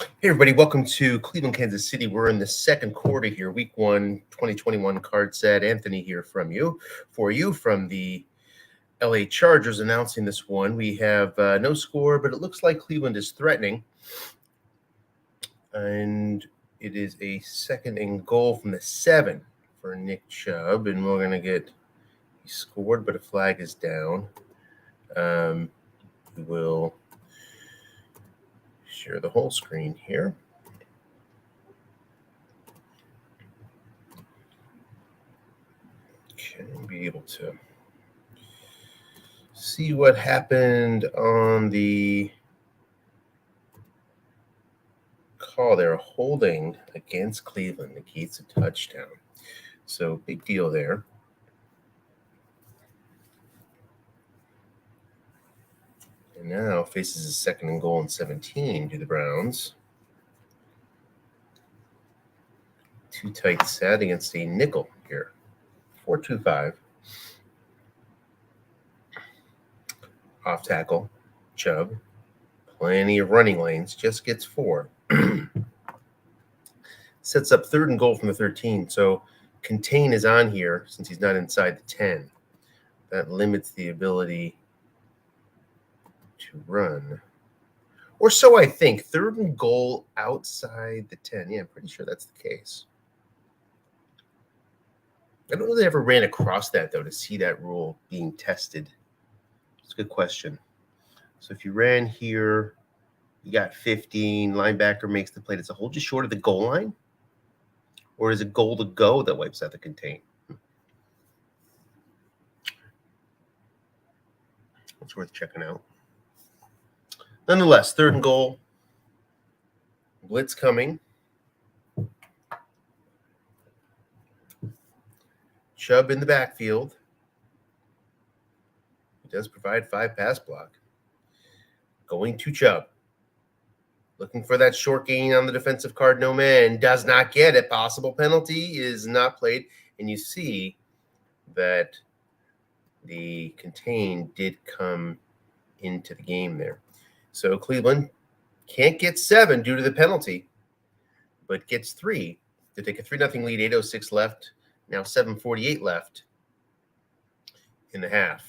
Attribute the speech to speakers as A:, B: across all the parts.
A: Hey, everybody, welcome to Cleveland, Kansas City. We're in the second quarter here, week 1, 2021 card set. Anthony here for you from the LA Chargers announcing this one. We have no score, but it looks like Cleveland is threatening. And it is a second and goal from the 7 for Nick Chubb. And we're going to get, he scored, but a flag is down. We will share the whole screen here. Okay, be able to see what happened on the call. They're holding against Cleveland, negates a touchdown. So big deal there. And now faces a second and goal and 17 to the Browns. Too tight set against a nickel here. 4-2-5. Off tackle, Chubb. Plenty of running lanes, just gets 4. Sets up third and goal from the 13. So contain is on here since he's not inside the 10. That limits the ability to run. Or so I think. Third and goal outside the 10. Yeah, I'm pretty sure that's the case. I don't know if they ever ran across that, though, to see that rule being tested. It's a good question. So if you ran here, you got 15, linebacker makes the play. Does it hold you short of the goal line? Or is it goal to go that wipes out the contain? It's worth checking out. Nonetheless, third and goal. Blitz coming. Chubb in the backfield. He does provide 5 pass block. Going to Chubb. Looking for that short gain on the defensive card. No man. Does not get it. Possible penalty is not played. And you see that the contain did come into the game there. So Cleveland can't get 7 due to the penalty, but gets 3 to take a 3-0 lead. 8:06 left. Now 7:48 left in the half.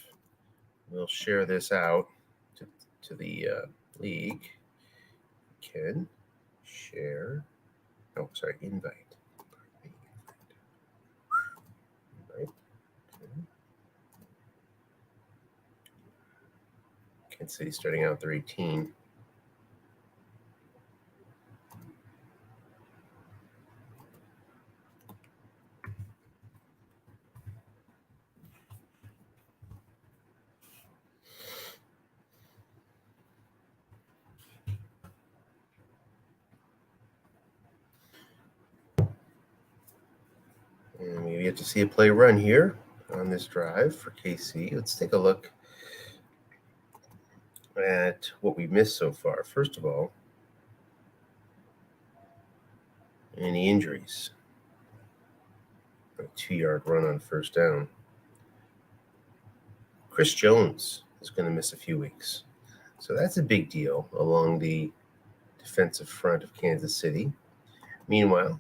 A: We'll share this out to the league. Can share. Oh, sorry, invite. Invite. Okay. Kansas City starting out their 18. And we get to see a play run here on this drive for KC. Let's take a look at what we missed so far. First of all, any injuries? A 2-yard run on first down. Chris Jones is going to miss a few weeks. So that's a big deal along the defensive front of Kansas City. Meanwhile,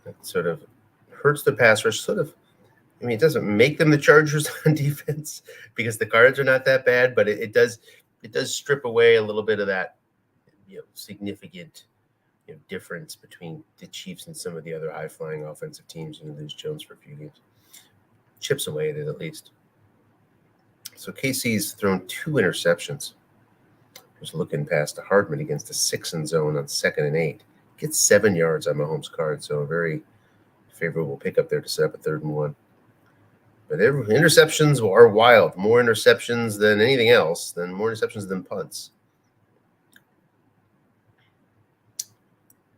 A: that sort of hurts the pass rush. It doesn't make them the Chargers on defense because the Cards are not that bad, but it does strip away a little bit of that significant difference between the Chiefs and some of the other high-flying offensive teams. You lose Jones for a few games. Chips away at it at least. So KC's thrown 2 interceptions. Just looking past a Hardman against a 6 zone on 2nd and 8. Gets 7 yards on Mahomes' card, so a very favorable pickup there to set up a 3rd and 1. But interceptions are wild. More interceptions than anything else, more interceptions than punts.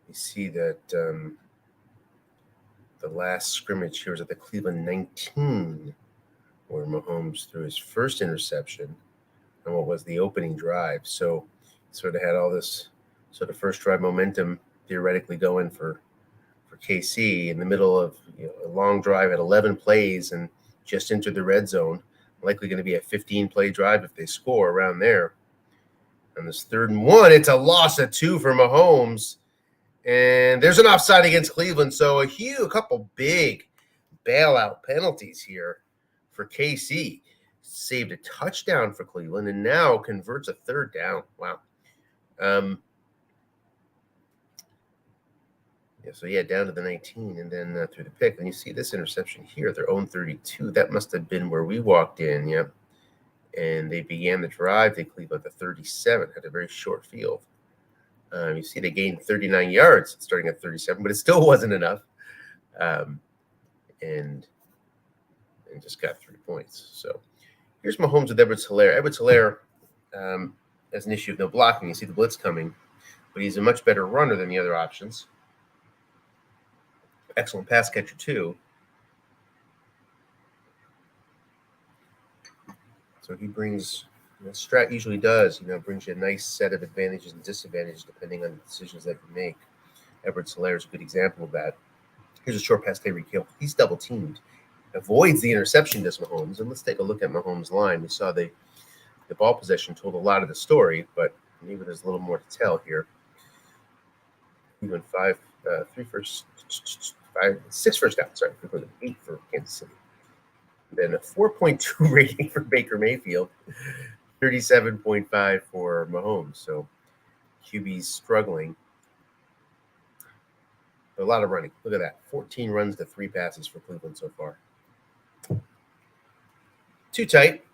A: You see that the last scrimmage here was at the Cleveland 19, where Mahomes threw his first interception on what was the opening drive. So sort of had all this sort of first drive momentum theoretically going for KC in the middle of a long drive at 11 plays and just entered the red zone. Likely going to be a 15-play drive if they score around there. On this 3rd and 1, it's a loss of 2 for Mahomes. And there's an offside against Cleveland. So a couple big bailout penalties here for KC. Saved a touchdown for Cleveland and now converts a 3rd down. Wow. Down to the 19 and then through the pick. And you see this interception here, their own 32. That must have been where we walked in. Yep. And they began the drive. They cleaved at the 37, had a very short field. You see they gained 39 yards starting at 37, but it still wasn't enough. And just got 3 points. So here's Mahomes with Edwards-Helaire. Edwards-Helaire has an issue of no blocking. You see the blitz coming, but he's a much better runner than the other options. Excellent pass catcher, too. So he brings, Strat usually does, brings you a nice set of advantages and disadvantages depending on the decisions that you make. Edwards-Helaire is a good example of that. Here's a short pass to Tyreek Hill. He's double teamed. Avoids the interception, does Mahomes. And let's take a look at Mahomes' line. We saw the ball possession told a lot of the story, but maybe there's a little more to tell here. He went 6 first downs. Sorry, 8 for Kansas City. Then a 4.2 rating for Baker Mayfield, 37.5 for Mahomes. So QB's struggling. A lot of running. Look at that. 14 runs to 3 passes for Cleveland so far. Too tight.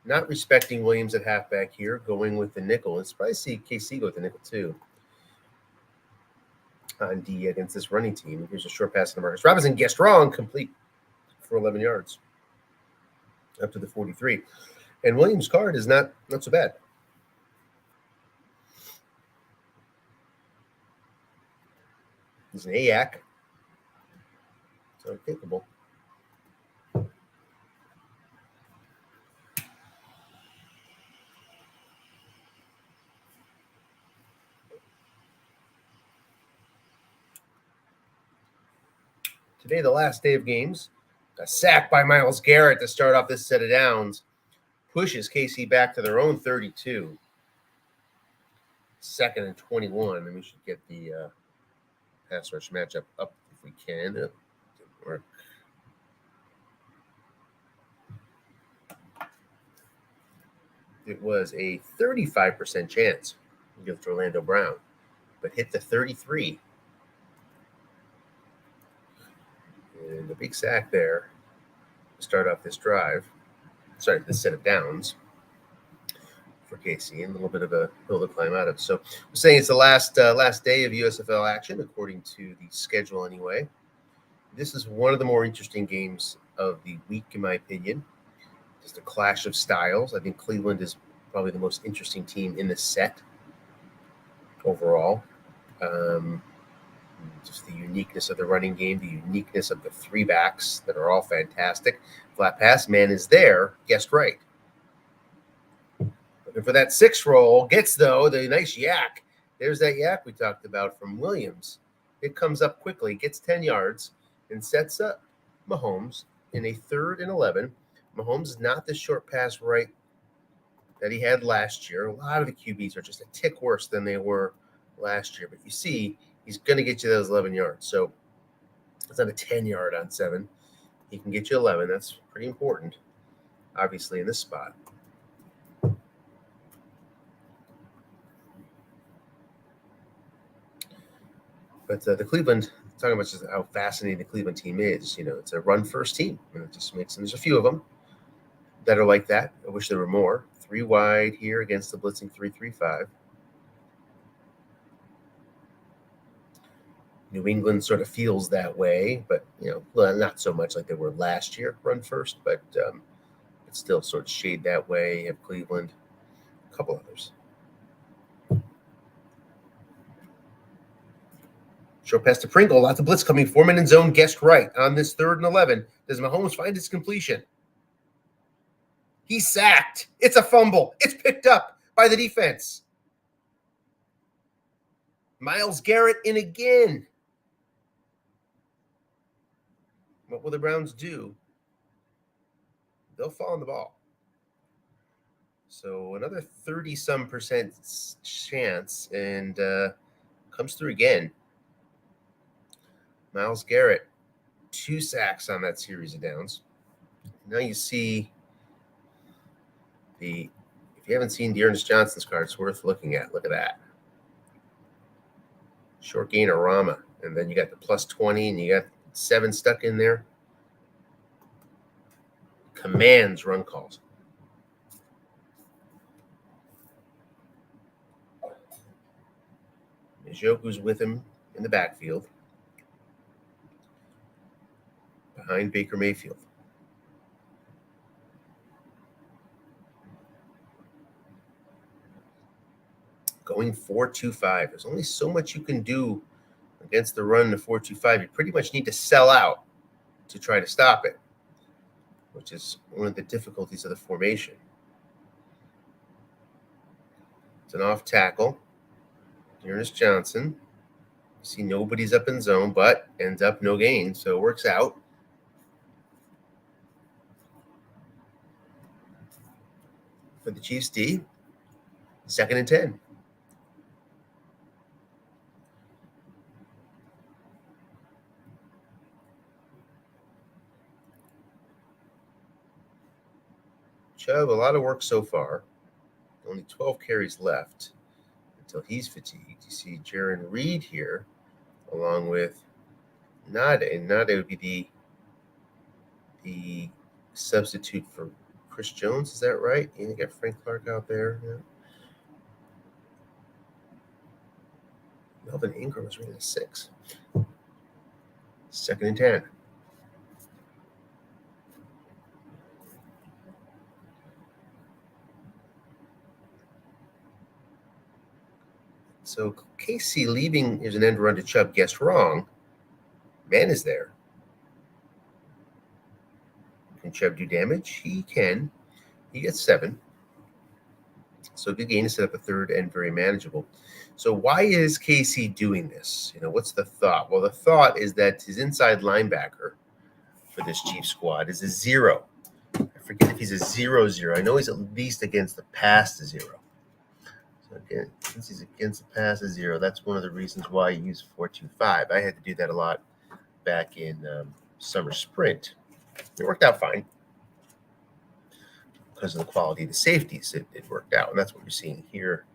A: Not respecting Williams at halfback here, going with the nickel. It's surprised to see KC go with the nickel too. On D against this running team. Here's a short pass to Marcus Robinson. Guessed wrong. Complete for 11 yards. Up to the 43. And Williams' card is not so bad. He's an AAC. So capable. Today, the last day of games. A sack by Myles Garrett to start off this set of downs. Pushes KC back to their own 32. 2nd and 21. And we should get the pass rush matchup up if we can. It didn't work. It was a 35% chance to give it to Orlando Brown, but hit the 33. And a big sack there to start off this drive. This set of downs for KC, and a little bit of a hill to climb out of. So we're saying it's the last day of USFL action, according to the schedule anyway. This is one of the more interesting games of the week, in my opinion. Just a clash of styles. I think Cleveland is probably the most interesting team in the set overall. Just the uniqueness of the running game, the uniqueness of the 3 backs that are all fantastic. Flat pass man is there. Guessed right. Looking for that 6 roll. Gets, though, the nice yak. There's that yak we talked about from Williams. It comes up quickly, gets 10 yards, and sets up Mahomes in a 3rd and 11. Mahomes is not the short pass right that he had last year. A lot of the QBs are just a tick worse than they were last year. But you see, he's going to get you those 11 yards. So it's not a 10-yard on 7. He can get you 11. That's pretty important, obviously, in this spot. But the Cleveland, talking about just how fascinating the Cleveland team is. It's a run-first team. And it just makes sense. There's a few of them that are like that. I wish there were more. 3 wide here against the blitzing 3-3-5. New England sort of feels that way, but, not so much like they were last year, run first, but it's still sort of shade that way. You have Cleveland, a couple others. Short pass to Pringle, lots of blitz coming. 4-man in zone, guessed right on this 3rd and 11. Does Mahomes find his completion? He's sacked. It's a fumble. It's picked up by the defense. Myles Garrett in again. What will the Browns do? They'll fall on the ball. So another 30-some% chance, and comes through again. Myles Garrett, 2 sacks on that series of downs. Now you see if you haven't seen Dearness Johnson's card, it's worth looking at. Look at that. Short gain of Rama. And then you got the plus 20, and you got 7 stuck in there. Commands run calls. Njoku's with him in the backfield, behind Baker Mayfield. Going 4-2-5. There's only so much you can do against the run in the 4-2-5. You pretty much need to sell out to try to stop it, which is one of the difficulties of the formation. It's an off tackle. Dearness Johnson. You see nobody's up in zone, but ends up no gain, so it works out. For the Chiefs D, 2nd and 10. Chubb, a lot of work so far. Only 12 carries left until he's fatigued. You see Jaron Reed here, along with Nade. And Nade would be the substitute for Chris Jones. Is that right? You got Frank Clark out there. Yeah. Melvin Ingram was rated a 6. 2nd and 10. So KC leaving is an end run to Chubb. Guessed wrong. Man is there. Can Chubb do damage? He can. He gets 7. So good gain to set up a 3rd and very manageable. So why is KC doing this? What's the thought? Well, the thought is that his inside linebacker for this Chiefs squad is a 0. I forget if he's a 0-0. I know he's at least against the pass to 0. So again, since he's against the pass to 0, that's one of the reasons why I use 4-2-5. I had to do that a lot back in summer sprint. It worked out fine. Because of the quality of the safeties, it worked out. And that's what you're seeing here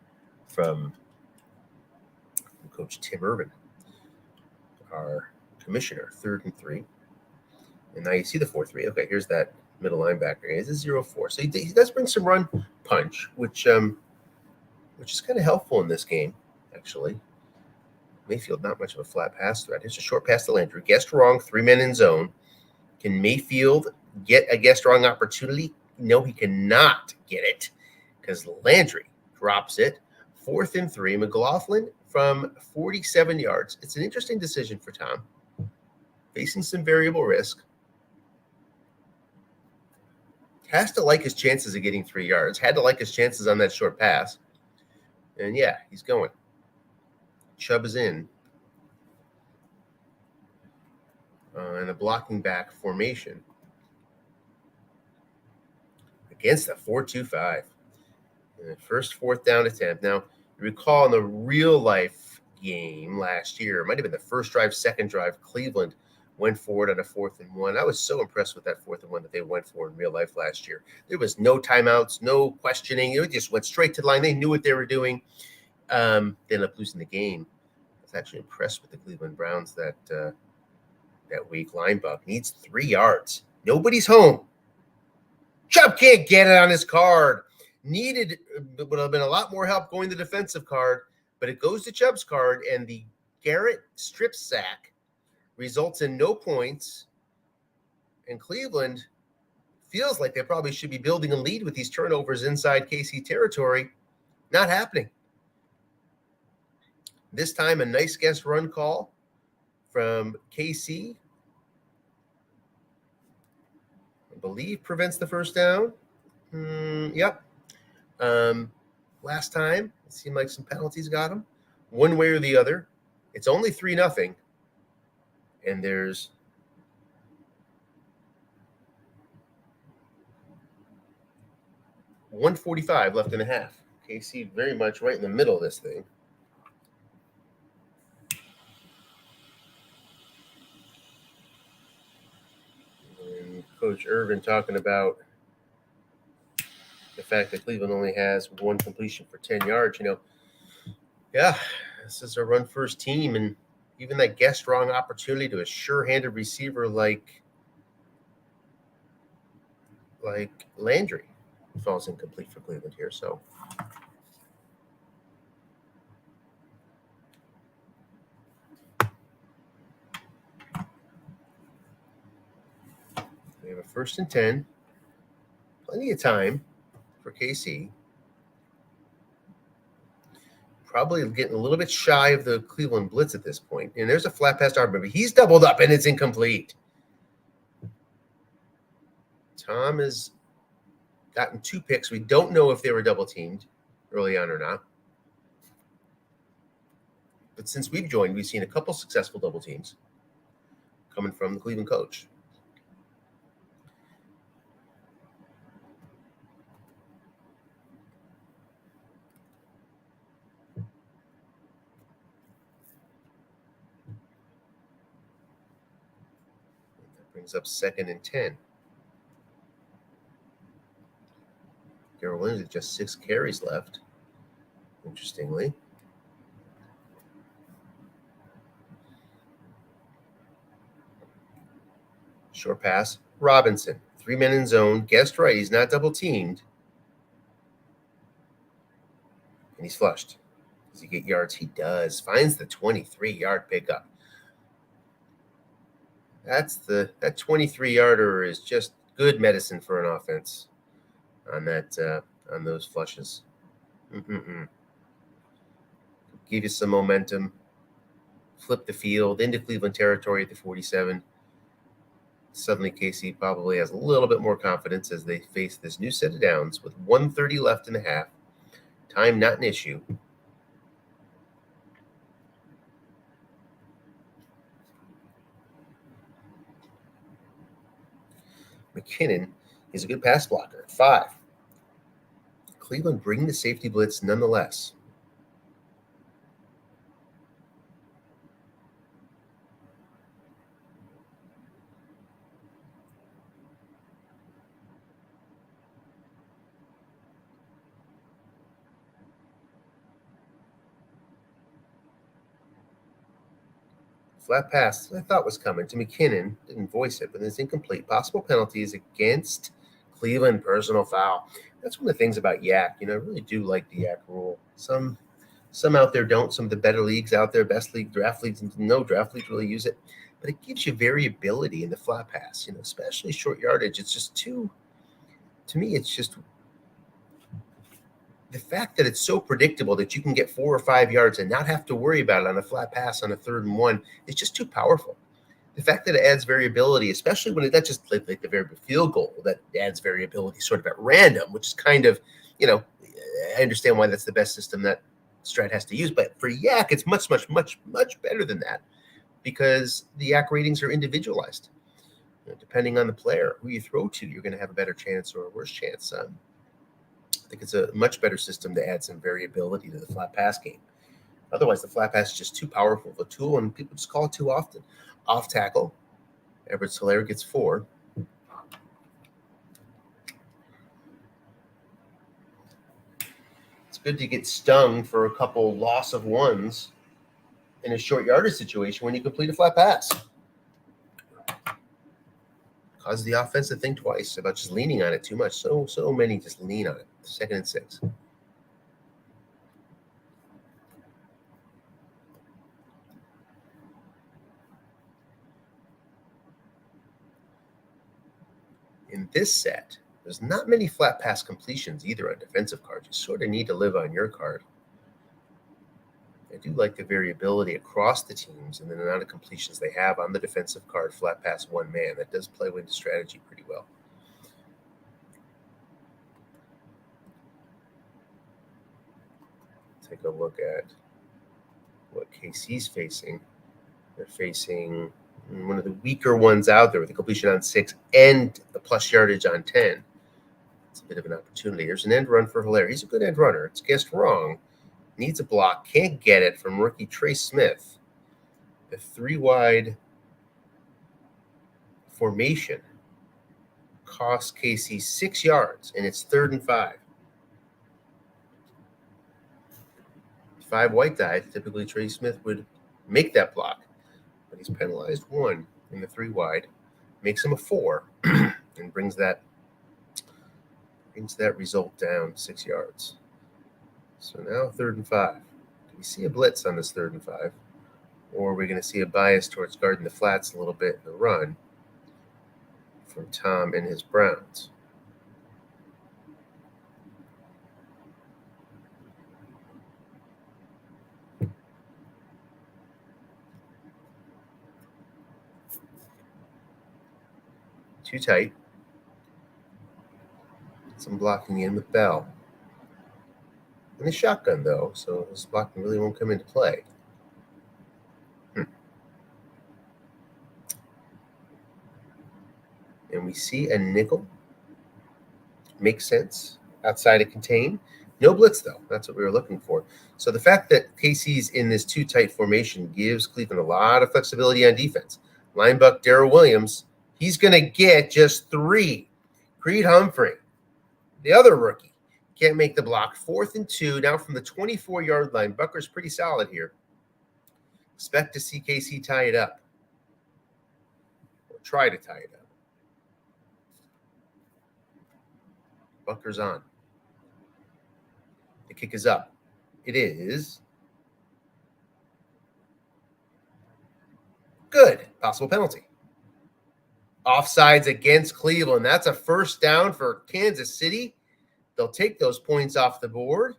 A: from Coach Tim Urban, our commissioner. 3rd and 3. And now you see the 4-3. Okay, here's that middle linebacker. He's a 0-4. So he does bring some run punch, which is kind of helpful in this game, actually. Mayfield, not much of a flat pass threat. Here's a short pass to Landry. Guessed wrong, 3 men in zone. Can Mayfield get a guessed wrong opportunity? No, he cannot get it because Landry drops it. 4th and 3. McLaughlin from 47 yards. It's an interesting decision for Tom. Facing some variable risk. Has to like his chances of getting 3 yards. Had to like his chances on that short pass. And yeah, he's going. Chubb is in. In a blocking back formation. Against a 4-2-5. And the first 4th down attempt. Now, you recall in the real life game last year, it might have been the first drive, second drive, Cleveland went forward on a 4th and 1. I was so impressed with that 4th and 1 that they went for in real life last year. There was no timeouts, no questioning. It just went straight to the line. They knew what they were doing. They ended up losing the game. I was actually impressed with the Cleveland Browns that week. Linebuck needs 3 yards. Nobody's home. Chubb can't get it on his card. Would have been a lot more help going the defensive card, but it goes to Chubb's card, and the Garrett strip sack results in no points. And Cleveland feels like they probably should be building a lead with these turnovers inside KC territory. Not happening. This time, a nice guess run call from KC. I believe prevents the first down. Yep. Last time, it seemed like some penalties got him. One way or the other. It's only 3-0. And there's 1:45 left in the half. KC very much right in the middle of this thing. And Coach Irvin talking about the fact that Cleveland only has one completion for 10 yards. Yeah, this is a run-first team, and even that guess-wrong opportunity to a sure-handed receiver like Landry falls incomplete for Cleveland here. So we have a 1st and 10. Plenty of time for KC. Probably getting a little bit shy of the Cleveland blitz at this point. And there's a flat pass to Arbor, but he's doubled up and it's incomplete. Tom has gotten 2 picks. We don't know if they were double teamed early on or not. But since we've joined, we've seen a couple successful double teams coming from the Cleveland coach. That brings up 2nd and 10. Darrell Williams with just 6 carries left, interestingly. Short pass, Robinson. 3 men in zone. Guessed right, he's not double teamed. And he's flushed. Does he get yards? He does. Finds the 23-yard pickup. That 23-yarder is just good medicine for an offense on those flushes. Give you some momentum. Flip the field into Cleveland territory at the 47. Suddenly, KC probably has a little bit more confidence as they face this new set of downs with 1:30 left in the half. Time not an issue. McKinnon is a good pass blocker at 5. Cleveland bring the safety blitz nonetheless. Flat pass I thought was coming to McKinnon. Didn't voice it, but it's incomplete. Possible penalties against Cleveland, personal foul. That's one of the things about Yak. I really do like the Yak rule. Some out there don't. Some of the better leagues out there, best league, draft leagues, no draft leagues really use it. But it gives you variability in the flat pass, especially short yardage. It's just to me, it's just the fact that it's so predictable that you can get 4 or 5 yards and not have to worry about it on a flat pass on a 3rd and 1 is just too powerful. The fact that it adds variability, especially when it's not just like the variable field goal that adds variability sort of at random, which is kind of, I understand why that's the best system that Strat has to use. But for Yak, it's much, much, much, much better than that because the Yak ratings are individualized. Depending on the player who you throw to, you're going to have a better chance or a worse chance. I think it's a much better system to add some variability to the flat pass game. Otherwise, the flat pass is just too powerful of a tool, and people just call it too often. Off tackle, Edwards-Helaire gets 4. It's good to get stung for a couple loss of ones in a short yardage situation when you complete a flat pass. Causes the offense to think twice about just leaning on it too much. So many just lean on it. 2nd and 6. In this set, there's not many flat pass completions either on defensive cards. You sort of need to live on your card. I do like the variability across the teams and the amount of completions they have on the defensive card, flat pass 1 man. That does play into strategy pretty well. Take a look at what KC's facing. They're facing one of the weaker ones out there with the completion on 6 and the plus yardage on 10. It's a bit of an opportunity. There's an end run for Hilaire. He's a good end runner. It's guessed wrong. Needs a block. Can't get it from rookie Trey Smith. The 3-wide formation cost KC 6 yards, and it's 3rd and 5. 5 white dive. Typically, Trey Smith would make that block, but he's penalized 1 in the 3-wide. Makes him a 4 and brings that result down 6 yards. So now 3rd and 5. Do we see a blitz on this 3rd and 5? Or are we going to see a bias towards guarding the flats a little bit in the run from Tom and his Browns? Too tight. Some blocking in with Bell. And the shotgun, though, so this blocking really won't come into play. And we see a nickel. Makes sense. Outside of contain. No blitz, though. That's what we were looking for. So the fact that KC's in this too tight formation gives Cleveland a lot of flexibility on defense. Linebacker Darrell Williams, he's going to get just 3. Creed Humphrey, the other rookie, can't make the block. 4th and 2. Now from the 24-yard line. Bucker's pretty solid here. Expect to see KC tie it up. Or try to tie it up. Bucker's on. The kick is up. It is good. Possible penalty. Offsides against Cleveland. That's a 1st down for Kansas City. They'll take those points off the board.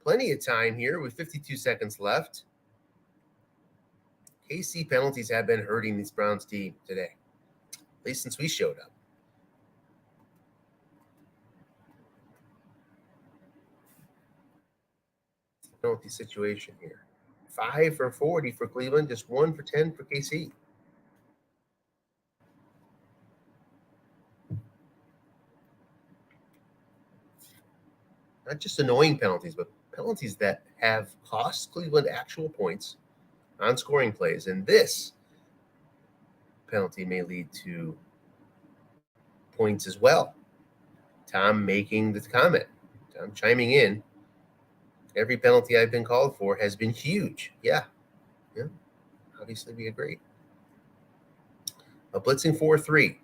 A: Plenty of time here with 52 seconds left. KC penalties have been hurting this Browns team today, at least since we showed up. Penalty situation here. 5 for 40 for Cleveland, just 1 for 10 for KC. Not just annoying penalties, but penalties that have cost Cleveland actual points on scoring plays. And this penalty may lead to points as well. Tom making the comment. Tom chiming in. Every penalty I've been called for has been huge. Yeah. Obviously, we agree. A blitzing 4-3.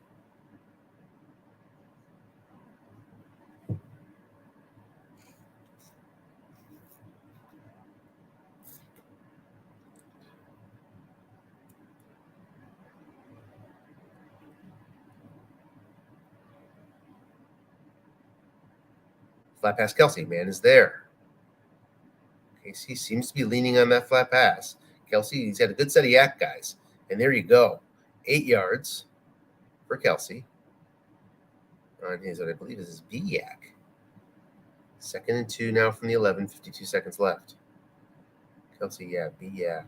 A: Flat pass Kelsey. Man is there. KC seems to be leaning on that flat pass. Kelsey, he's had a good set of yak guys. And there you go. 8 yards for Kelsey on his, what I believe is his B yak. 2nd and 2 now from the 11, 52 seconds left. Kelsey, yeah, B yak.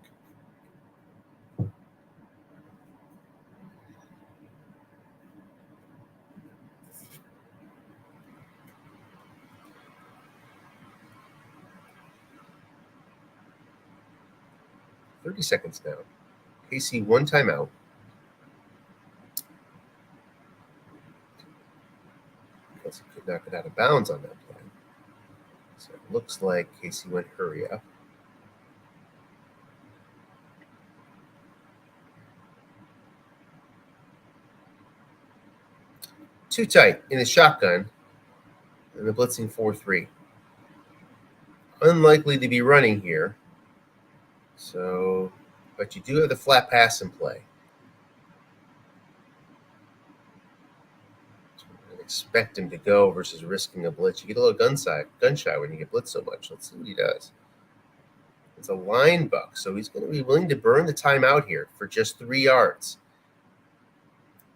A: $30 seconds now. KC 1 timeout. Kelsey could not get out of bounds on that play. So it looks like KC went hurry up. Too tight in the shotgun. And the blitzing 4-3. Unlikely to be running here. So, but you do have the flat pass in play. So I expect him to go versus risking a blitz. You get a little gun shy when you get blitzed so much. Let's see what he does. It's a line buck, so he's going to be willing to burn the timeout here for just 3 yards.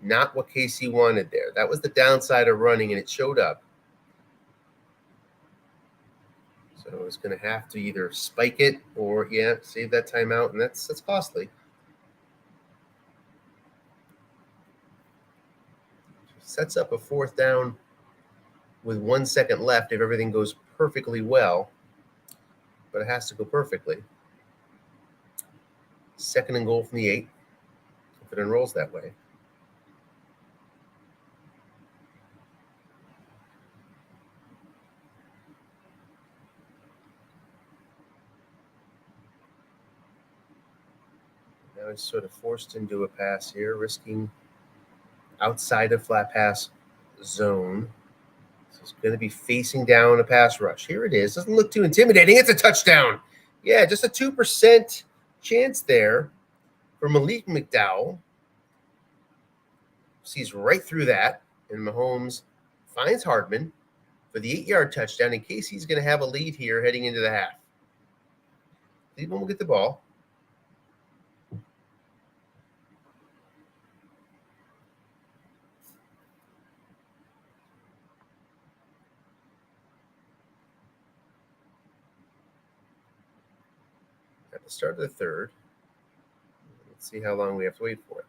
A: Not what KC wanted there. That was the downside of running, and it showed up. So it's going to have to either spike it or, save that timeout, and that's costly. Sets up a 4th down with 1 second left if everything goes perfectly well, but it has to go perfectly. 2nd and goal from the 8, if it unrolls that way. Now he's sort of forced into a pass here, risking outside of flat pass zone. So he's going to be facing down a pass rush. Here it is. Doesn't look too intimidating. It's a touchdown. Yeah, just a 2% chance there for Malik McDowell. Sees right through that, and Mahomes finds Hardman for the 8-yard touchdown in case he's going to have a lead here heading into the half. Cleveland will get the ball. At the start of the 3rd. Let's see how long we have to wait for it.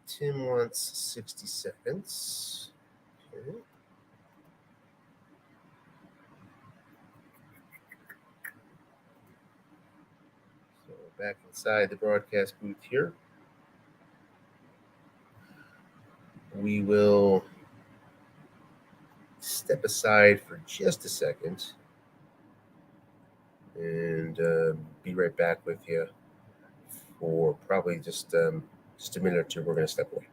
A: Tim wants 60 seconds. Okay. So back inside the broadcast booth here. We will step aside for just a second and be right back with you for probably just a minute or two. We're going to step away.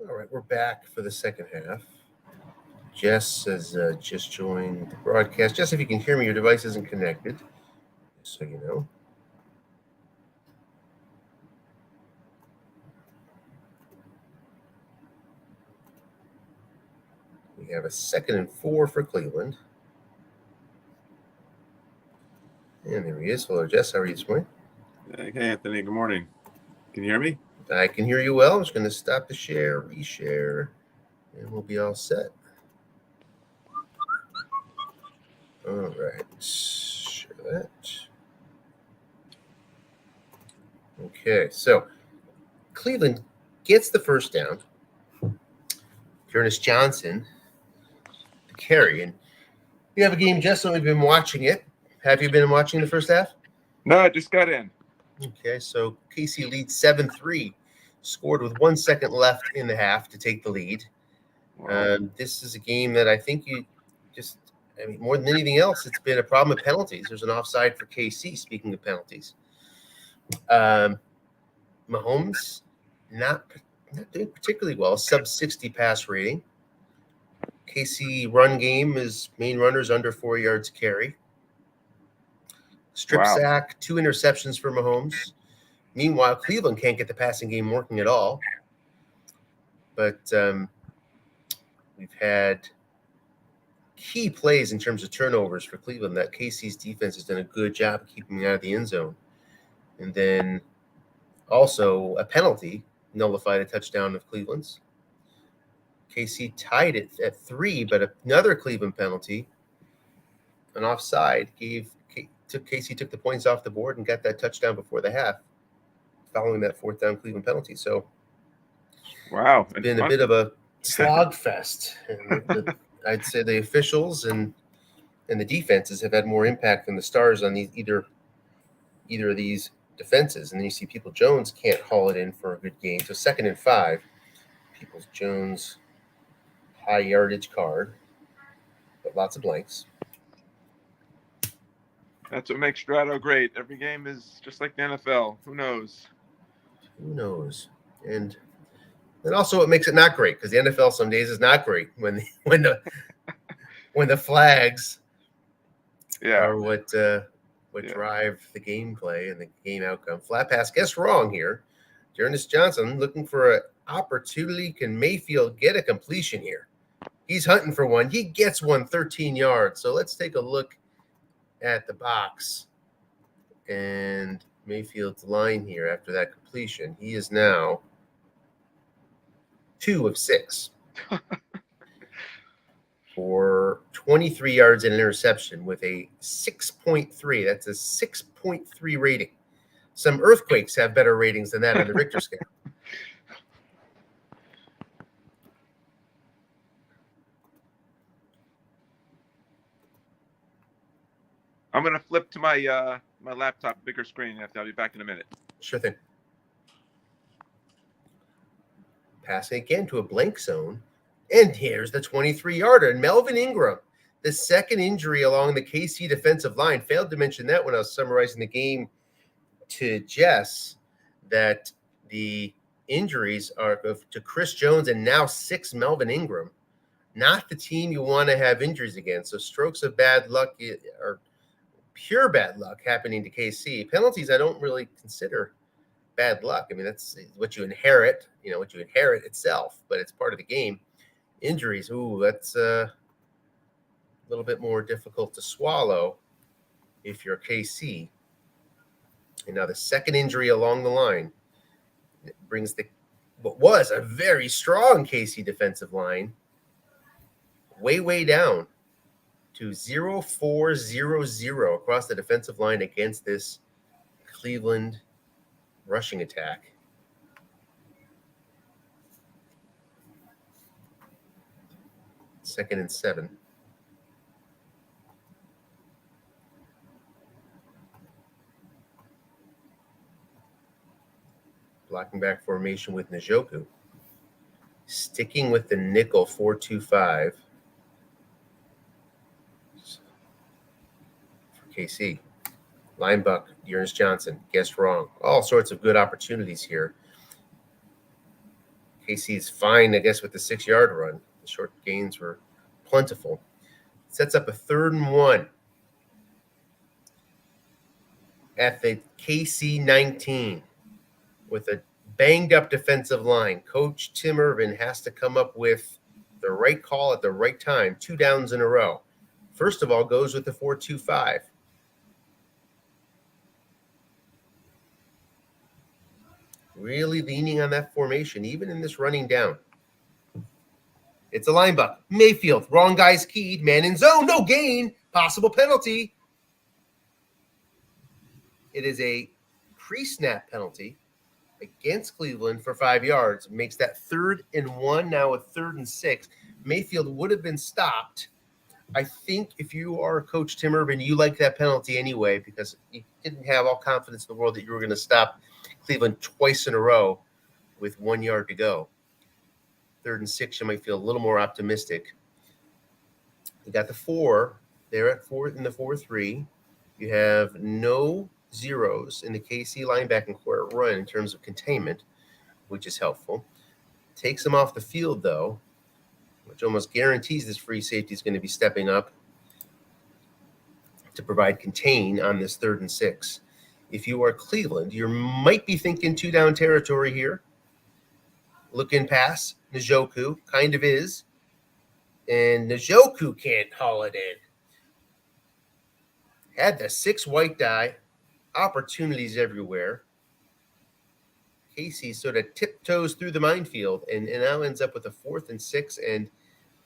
A: All right, we're back for the second half. Jess has just joined the broadcast. Jess, if you can hear me, your device isn't connected, just so you know. We have a 2nd and 4 for Cleveland. And there he is. Hello, Jess. How are you this morning?
B: Hey, Anthony. Good morning. Can you hear me?
A: I can hear you well. I'm just going to stop the share, reshare, and we'll be all set. All right. Share that. Okay, so Cleveland gets the first down. Ernest Johnson, the carry. And we have a game, Jess, so we've been watching it. Have you been watching the first half?
B: No, I just got in.
A: Okay, so KC leads 7-3, scored with 1 second left in the half to take the lead.
B: Wow.
A: This is a game that I think more than anything else, it's been a problem with penalties. There's an offside for KC, speaking of penalties. Mahomes, not doing particularly well, sub 60 pass rating. KC run game is main runners under 4 yards carry. Strip sack, 2 interceptions for Mahomes. Meanwhile, Cleveland can't get the passing game working at all. But we've had key plays in terms of turnovers for Cleveland that KC's defense has done a good job of keeping out of the end zone. And then also a penalty nullified a touchdown of Cleveland's. KC tied it at 3, but another Cleveland penalty, an offside, KC took the points off the board and got that touchdown before the half, following that 4th down Cleveland penalty. So,
B: wow,
A: it's been a bit of a slog fest. And I'd say the officials and the defenses have had more impact than the stars on either of these defenses. And then you see Peoples-Jones can't haul it in for a good game. So 2nd and 5, Peoples-Jones high yardage card, but lots of blanks.
B: That's what makes Strato great. Every game is just like the NFL. Who knows?
A: And also what makes it not great, because the NFL some days is not great when the flags are what drive the gameplay and the game outcome. Flat pass, guess wrong here. Ernest Johnson looking for an opportunity. Can Mayfield get a completion here? He's hunting for one. He gets one 13 yards. So let's take a look at the box and Mayfield's line here after that completion. He is now 2 of 6 for 23 yards and an interception with a 6.3. That's a 6.3 rating. Some earthquakes have better ratings than that on the Richter scale.
B: I'm going to flip to my my laptop, bigger screen. I'll be back in a minute.
A: Sure thing. Passing again to a blank zone. And here's the 23-yarder. And Melvin Ingram, the second injury along the KC defensive line. Failed to mention that when I was summarizing the game to Jess, that the injuries are to Chris Jones and now 6 Melvin Ingram. Not the team you want to have injuries against. So strokes of bad luck are pure bad luck happening to KC. Penalties I don't really consider bad luck. I mean, that's what you inherit, what you inherit itself, but it's part of the game. Injuries, that's a little bit more difficult to swallow if you're KC. And now the second injury along the line brings what was a very strong KC defensive line way down to 0-4-0-0 across the defensive line against this Cleveland rushing attack. Second and 7. Blocking back formation with Njoku. Sticking with the nickel 4-2-5 for KC. Linebucker, Ernest Johnson, guessed wrong. All sorts of good opportunities here. KC's fine, I guess, with the 6-yard run. The short gains were plentiful. Sets up a 3rd and 1 at the KC 19 with a banged up defensive line. Coach Tim Irvin has to come up with the right call at the right time, 2 downs in a row. First of all, goes with the 4-2-5. Really leaning on that formation, even in this running down. It's a linebacker. Mayfield, wrong guy's keyed, man in zone, no gain, possible penalty. It is a pre-snap penalty against Cleveland for 5 yards. Makes that 3rd and 1, now a 3rd and 6. Mayfield would have been stopped. I think if you are Coach Tim Irvin, you like that penalty anyway because you didn't have all confidence in the world that you were going to stop Cleveland twice in a row with 1 yard to go. 3rd and 6, you might feel a little more optimistic. You got the 4. They're at 4 in the 4-3. You have no zeros in the KC linebacking core run in terms of containment, which is helpful. Takes them off the field, though, which almost guarantees this free safety is going to be stepping up to provide contain on this 3rd and 6. If you are Cleveland, you might be thinking 2-down territory here. Looking past Njoku, kind of is. And Njoku can't haul it in. Had the 6 white die, opportunities everywhere. Casey sort of tiptoes through the minefield and now ends up with a 4th and 6. And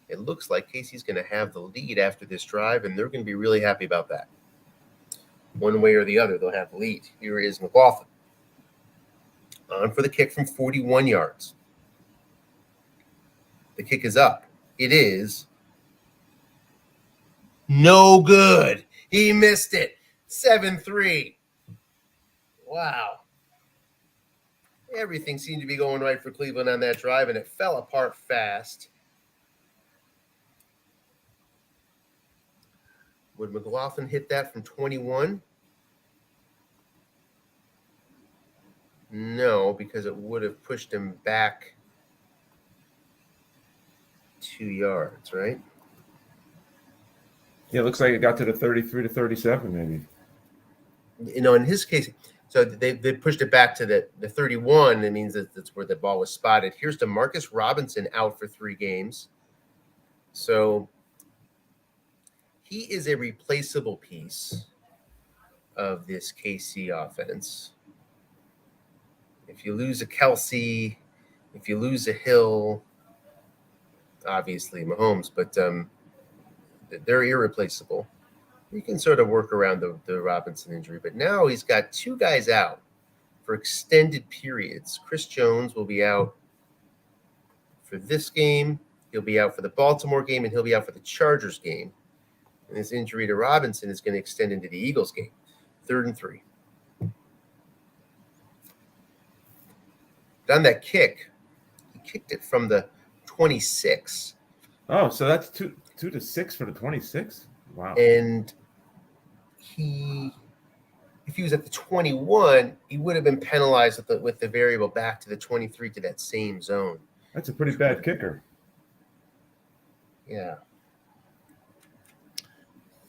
A: it looks like Casey's going to have the lead after this drive, and they're going to be really happy about that. One way or the other, they'll have the lead. Here is McLaughlin. On for the kick from 41 yards. The kick is up. It is no good. He missed it. 7-3. Wow. Everything seemed to be going right for Cleveland on that drive, and it fell apart fast. Would McLaughlin hit that from 21? No, because it would have pushed him back 2 yards, right?
C: Yeah, it looks like it got to the 33 to 37, maybe.
A: In his case, so they pushed it back to the 31. That means that's where the ball was spotted. Here's DeMarcus Robinson out for 3 games. So he is a replaceable piece of this KC offense. If you lose a Kelsey, if you lose a Hill, obviously Mahomes, but they're irreplaceable. You can sort of work around the Robinson injury, but now he's got 2 guys out for extended periods. Chris Jones will be out for this game. He'll be out for the Baltimore game, and he'll be out for the Chargers game. And his injury to Robinson is going to extend into the Eagles game. 3rd and 3. On that kick, he kicked it from the 26.
C: Oh, so that's 2 to 6 for the 26? Wow.
A: And if he was at the 21, he would have been penalized with the variable back to the 23 to that same zone.
C: That's a pretty bad kicker.
A: Yeah.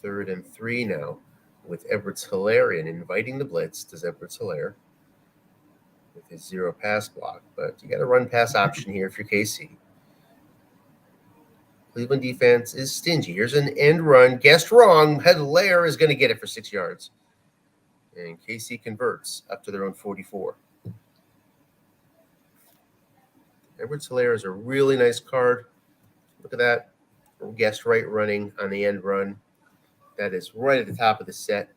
A: 3rd and 3 now with Edwards-Helaire inviting the blitz. Does Edwards-Helaire with his 0 pass block, but you got a run pass option here if you're KC. Cleveland defense is stingy. Here's an end run. Guessed wrong. Helaire is going to get it for 6 yards. And KC converts up to their own 44. Edwards-Helaire is a really nice card. Look at that. Guessed right running on the end run. That is right at the top of the set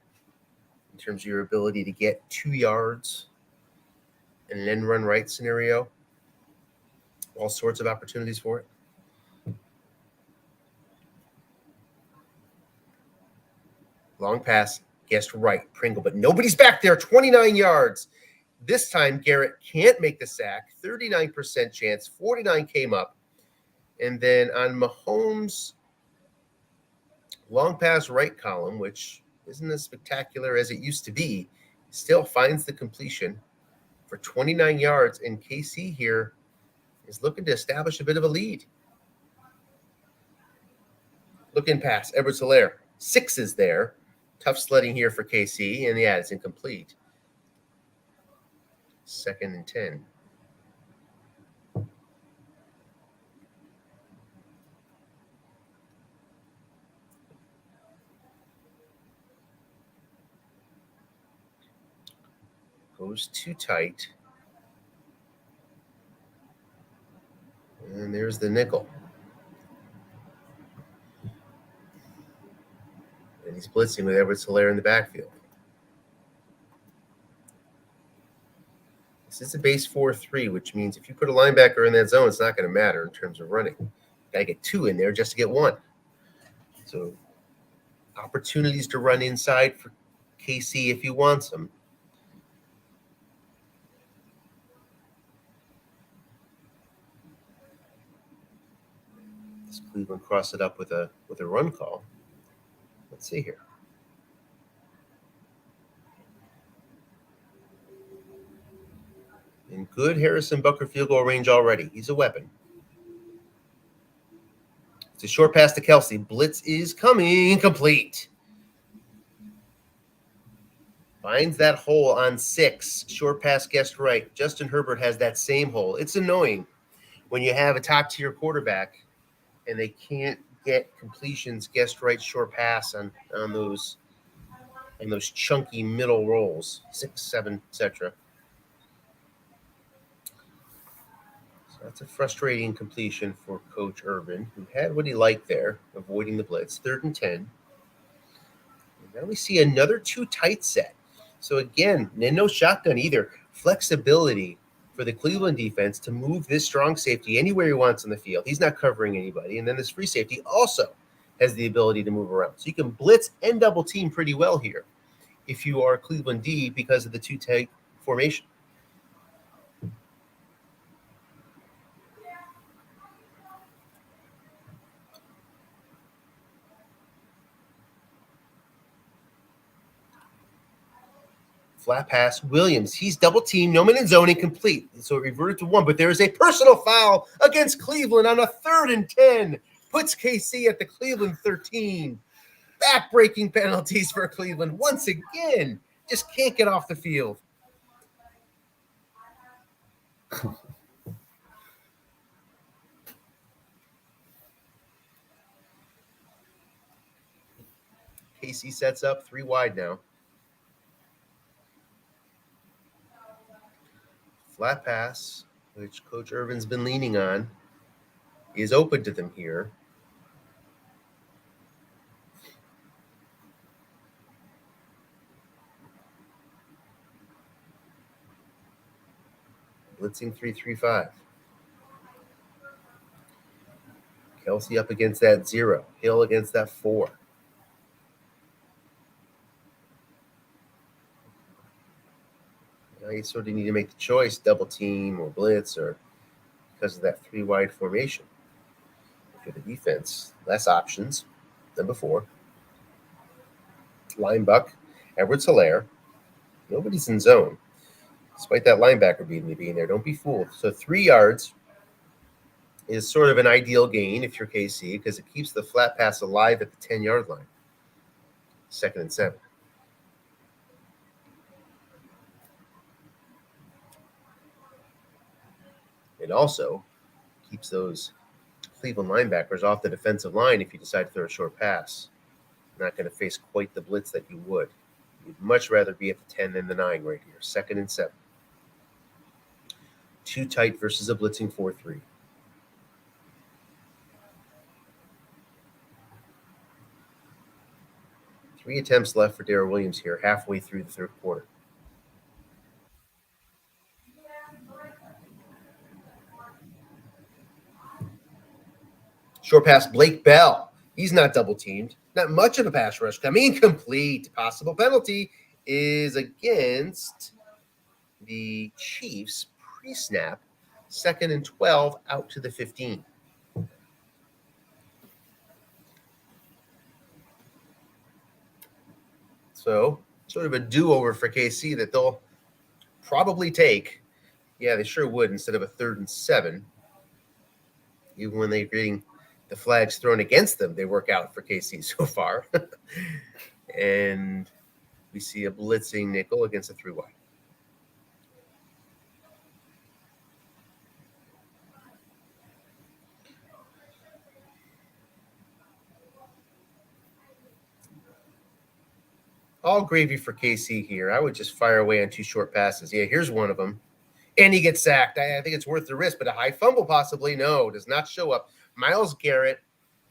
A: in terms of your ability to get 2 yards in an end run right scenario. All sorts of opportunities for it. Long pass, guessed right, Pringle, but nobody's back there, 29 yards. This time, Garrett can't make the sack, 39% chance, 49 came up. And then on Mahomes' long pass right column, which isn't as spectacular as it used to be, still finds the completion for 29 yards. And KC here is looking to establish a bit of a lead. Looking past Edwards-Helaire. 6 is there. Tough sledding here for KC, and yeah, it's incomplete. 2nd and 10. Goes too tight. And there's the nickel. And he's blitzing with Edwards-Helaire in the backfield. This is a base 4-3, which means if you put a linebacker in that zone, it's not going to matter in terms of running. Got to get 2 in there just to get 1. So opportunities to run inside for KC if he wants them. Does Cleveland cross it up with a run call? Let's see here. In good Harrison Butker field goal range already. He's a weapon. It's a short pass to Kelsey. Blitz is coming. Complete. Finds that hole on 6. Short pass guessed right. Justin Herbert has that same hole. It's annoying when you have a top-tier quarterback and they can't get completions guessed right short pass on those chunky middle rolls. 6, 7, etc. That's a frustrating completion for Coach Urban, who had what he liked there, avoiding the blitz. 3rd and 10. And now we see another 2 tight set. So again, no shotgun either. Flexibility for the Cleveland defense to move this strong safety anywhere he wants on the field. He's not covering anybody. And then this free safety also has the ability to move around. So you can blitz and double team pretty well here if you are Cleveland D because of the 2 tight formation. Flat pass, Williams. He's double teamed, no man in zone, incomplete. So it reverted to 1, but there is a personal foul against Cleveland on a 3rd and 10. Puts KC at the Cleveland 13. Back-breaking penalties for Cleveland once again. Just can't get off the field. KC sets up 3 wide now. Flat pass, which Coach Urban's been leaning on, is open to them here. Blitzing 3-3-5. Kelsey up against that 0. Hill against that 4. Now you sort of need to make the choice, double team or blitz, or because of that 3 wide formation. For the defense, less options than before. Linebuck, Edwards-Helaire. Nobody's in zone, despite that linebacker being there. Don't be fooled. So 3 yards is sort of an ideal gain if you're KC because it keeps the flat pass alive at the 10-yard line. 2nd and 7. It also keeps those Cleveland linebackers off the defensive line if you decide to throw a short pass. Not going to face quite the blitz that you would. You'd much rather be at the 10 than the 9 right here. 2nd and 7. 2 tight versus a blitzing 4-3. Three attempts left for Darrell Williams here, halfway through the 3rd quarter. Short pass, Blake Bell. He's not double teamed. Not much of a pass rush coming. Incomplete. Possible penalty is against the Chiefs pre-snap. 2nd and 12 out to the 15. So sort of a do-over for KC that they'll probably take. Yeah, they sure would instead of a 3rd and 7. Even when they're getting the flags thrown against them, they work out for KC so far. And we see a blitzing nickel against a 3 wide. All gravy for KC here. I would just fire away on 2 short passes. Yeah, here's one of them. And he gets sacked. I think it's worth the risk, but a high fumble possibly. No, does not show up. Myles Garrett,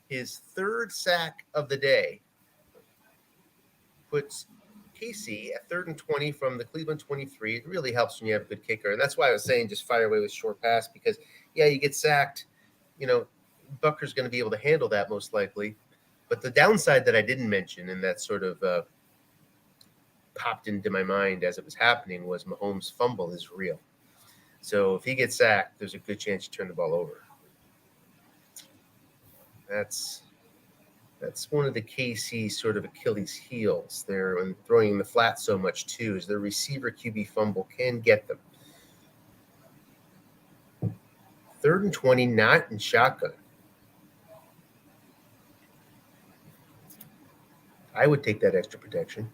A: his 3rd sack of the day, puts KC at 3rd and 20 from the Cleveland 23. It really helps when you have a good kicker. And that's why I was saying just fire away with short pass because, yeah, you get sacked. Bucker's going to be able to handle that most likely. But the downside that I didn't mention and that sort of popped into my mind as it was happening was Mahomes' fumble is real. So if he gets sacked, there's a good chance you turn the ball over. That's one of the KC sort of Achilles heels there, and throwing in the flat so much too, is the receiver QB fumble can get them. 3rd and 20, not in shotgun. I would take that extra protection.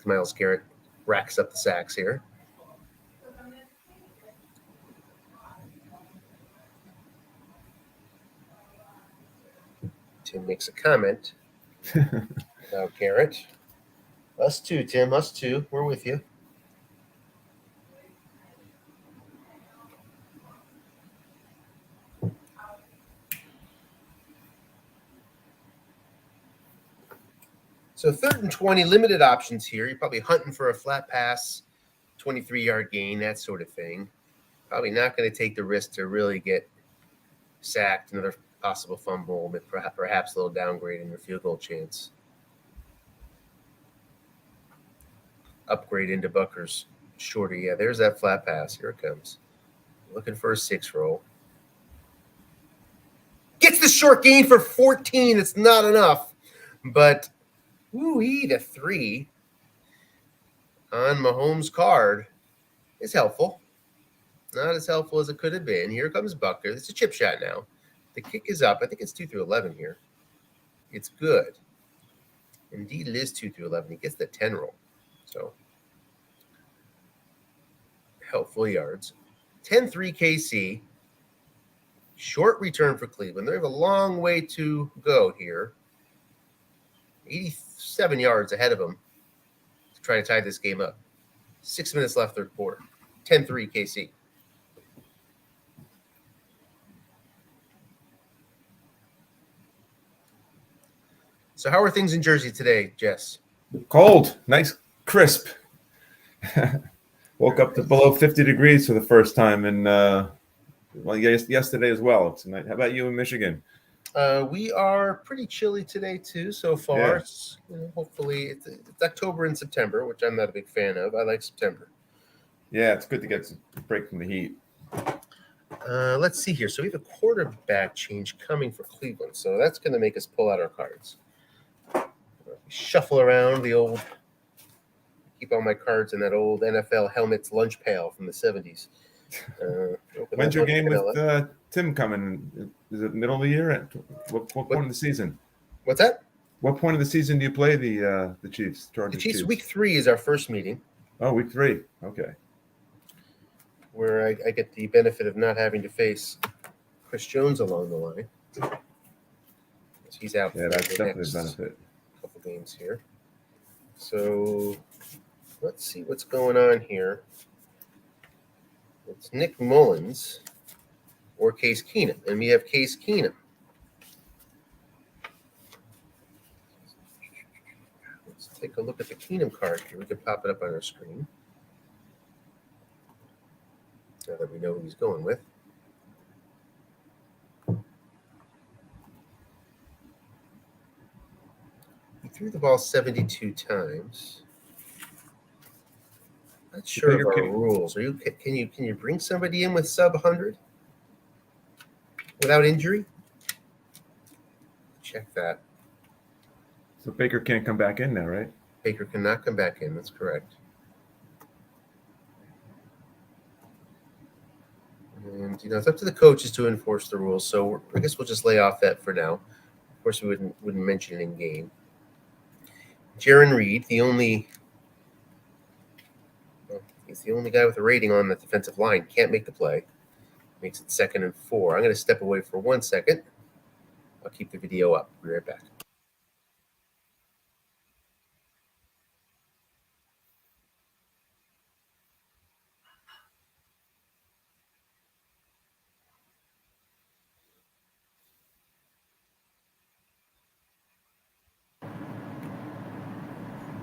A: Myles Garrett racks up the sacks here. Tim makes a comment about Garrett. Us too, Tim. Us too. We're with you. So 3rd and 20, limited options here. You're probably hunting for a flat pass, 23-yard gain, that sort of thing. Probably not going to take the risk to really get sacked, another possible fumble, but perhaps a little downgrade in your field goal chance. Upgrade into Bucker's shorter. Yeah, there's that flat pass. Here it comes. Looking for a 6 roll. Gets the short gain for 14. It's not enough, but the 3 on Mahomes' card is helpful. Not as helpful as it could have been. Here comes Bucker. It's a chip shot now. The kick is up. I think it's 2 through 11 here. It's good. Indeed, it is 2 through 11. He gets the 10 roll. So, helpful yards. 10-3 KC. Short return for Cleveland. They have a long way to go here. 87 yards ahead of them to try to tie this game up. 6 minutes left, 3rd quarter. 10-3 KC. So how are things in Jersey today, Jess?
C: Cold, nice, crisp. Woke up to below 50 degrees for the first time in yesterday as well tonight. How about you in Michigan?
A: We are pretty chilly today too so far. Yeah. Hopefully it's October and September, which I'm not a big fan of. I like September.
C: Yeah, it's good to get a break from the heat.
A: Let's see here. So we have a quarterback change coming for Cleveland. So that's going to make us pull out our cards. Shuffle around the old, keep all my cards in that old NFL helmets lunch pail from the 70s.
C: When's your game with Tim coming? Is it middle of the year? At what point of the season?
A: What's that?
C: What point of the season do you play the Chiefs?
A: The Chiefs, week 3 is our first meeting.
C: Oh, week 3. Okay.
A: Where I get the benefit of not having to face Chris Jones along the line. He's out.
C: Yeah, that's definitely a benefit.
A: Couple games here. So let's see what's going on here. It's Nick Mullins or Case Keenum, and we have Case Keenum. Let's take a look at the Keenum card here. We can pop it up on our screen. Now that we know who he's going with. He threw the ball 72 times. Not sure of our rules. Can you bring somebody in with sub 100 without injury? Check that.
C: So Baker can't come back in now, right?
A: Baker cannot come back in. That's correct. And it's up to the coaches to enforce the rules. So I guess we'll just lay off that for now. Of course, we wouldn't mention it in game. Jaron Reed, he's the only guy with a rating on the defensive line. Can't make the play. Makes it 2nd and 4. I'm going to step away for 1 second. I'll keep the video up. Be right back.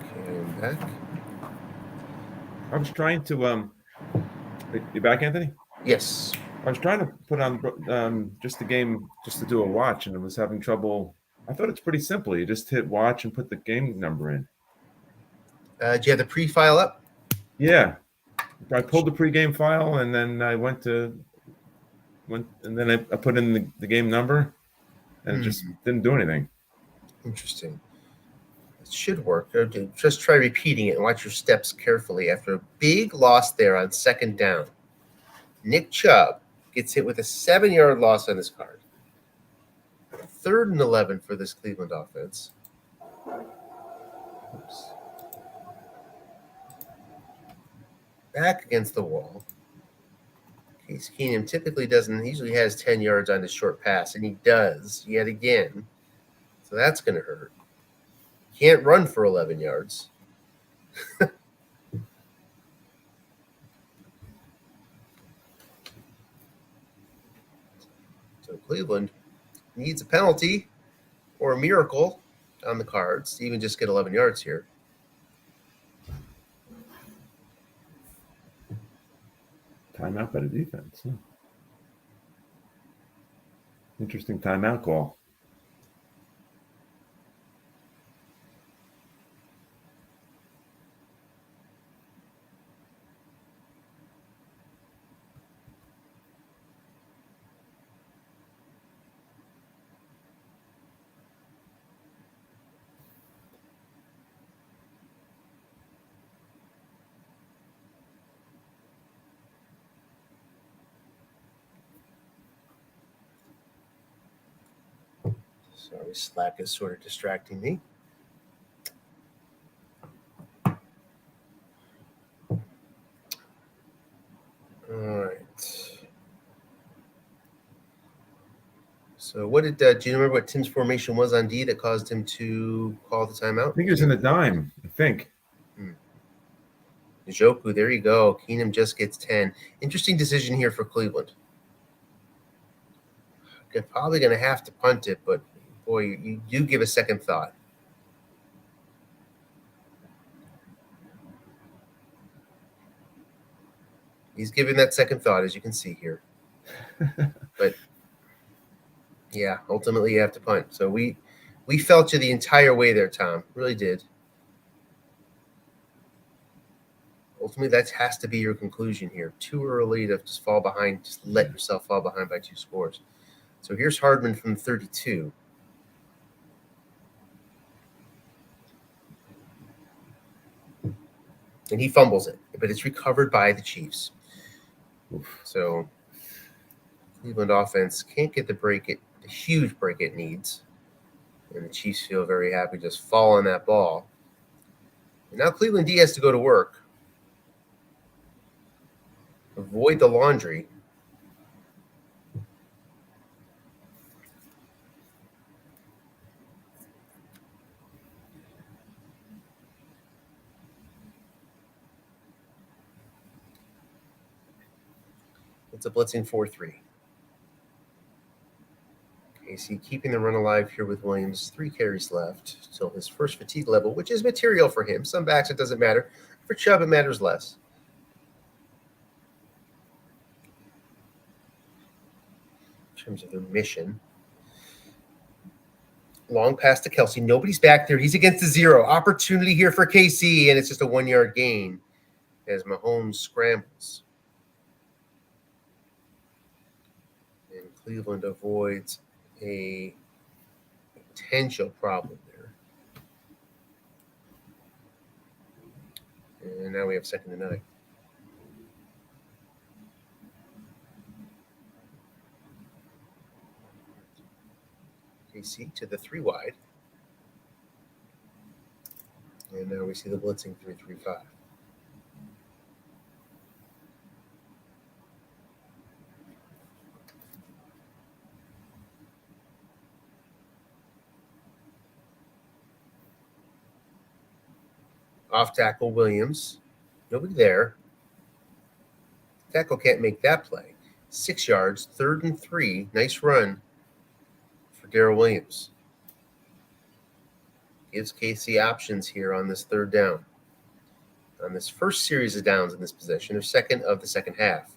A: Okay, I'm back.
C: I was trying to you back, Anthony?
A: Yes.
C: I was trying to put on just the game just to do a watch, and I was having trouble. I thought it's pretty simple. You just hit watch and put the game number in.
A: Do you have the pre-file up?
C: Yeah, I pulled the pregame file, and then I I put in the game number, and it just didn't do anything.
A: Interesting. It should work. Just try repeating it and watch your steps carefully. After a big loss there on 2nd down, Nick Chubb gets hit with a 7-yard loss on his card. 3rd and 11 for this Cleveland offense. Oops. Back against the wall. Case Keenum typically usually has 10 yards on his short pass, and he does yet again. So that's going to hurt. Can't run for 11 yards. So Cleveland needs a penalty or a miracle on the cards to even just get 11 yards here.
C: Timeout by the defense. Huh? Interesting timeout call.
A: Sorry, Slack is sort of distracting me. All right. So what do you remember what Tim's formation was on D that caused him to call the timeout?
C: I think he was in a dime. I think.
A: Njoku, there you go. Keenum just gets 10. Interesting decision here for Cleveland. They're probably going to have to punt it, but boy, you do give a second thought. He's giving that second thought, as you can see here. But yeah, ultimately you have to punt. So we felt you the entire way there, Tom. Really did. Ultimately, that has to be your conclusion here. Too early to just fall behind. Just let yourself fall behind by 2 scores. So here's Hardman from 32. And he fumbles it, but it's recovered by the Chiefs. So Cleveland offense can't get the huge break it needs. And the Chiefs feel very happy just fall on that ball. And now Cleveland D has to go to work. Avoid the laundry. It's a blitzing 4-3. KC keeping the run alive here with Williams. 3 carries left till his first fatigue level, which is material for him. Some backs, it doesn't matter. For Chubb, it matters less. In terms of their mission. Long pass to Kelsey. Nobody's back there. He's against the 0. Opportunity here for KC, and it's just a 1-yard gain as Mahomes scrambles. And Cleveland avoids a potential problem there. And now we have 2nd and 9. KC to the 3 wide. And now we see the blitzing 3-3-5. Off tackle Williams. Nobody there. Tackle can't make that play. 6 yards, 3rd and 3. Nice run for Darrell Williams. Gives KC options here on this 3rd down. On this first series of downs in this possession, or second of the second half.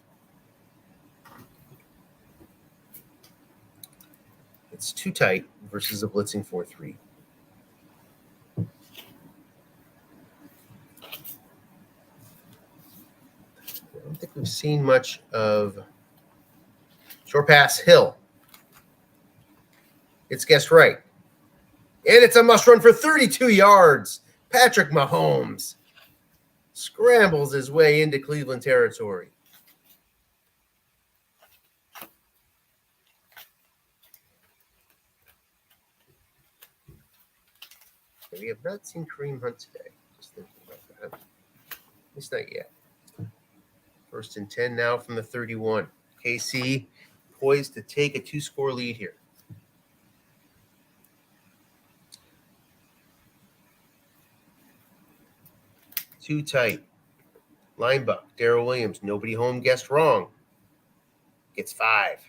A: It's too tight versus a blitzing 4-3. I don't think we've seen much of short pass Hill. It's guessed right. And it's a must run for 32 yards. Patrick Mahomes scrambles his way into Cleveland territory. We have not seen Kareem Hunt today. Just thinking about that. At least not yet. 1st and 10 now from the 31. KC poised to take a 2-score lead here. Too tight. Linebuck, Darrell Williams. Nobody home guessed wrong. Gets 5.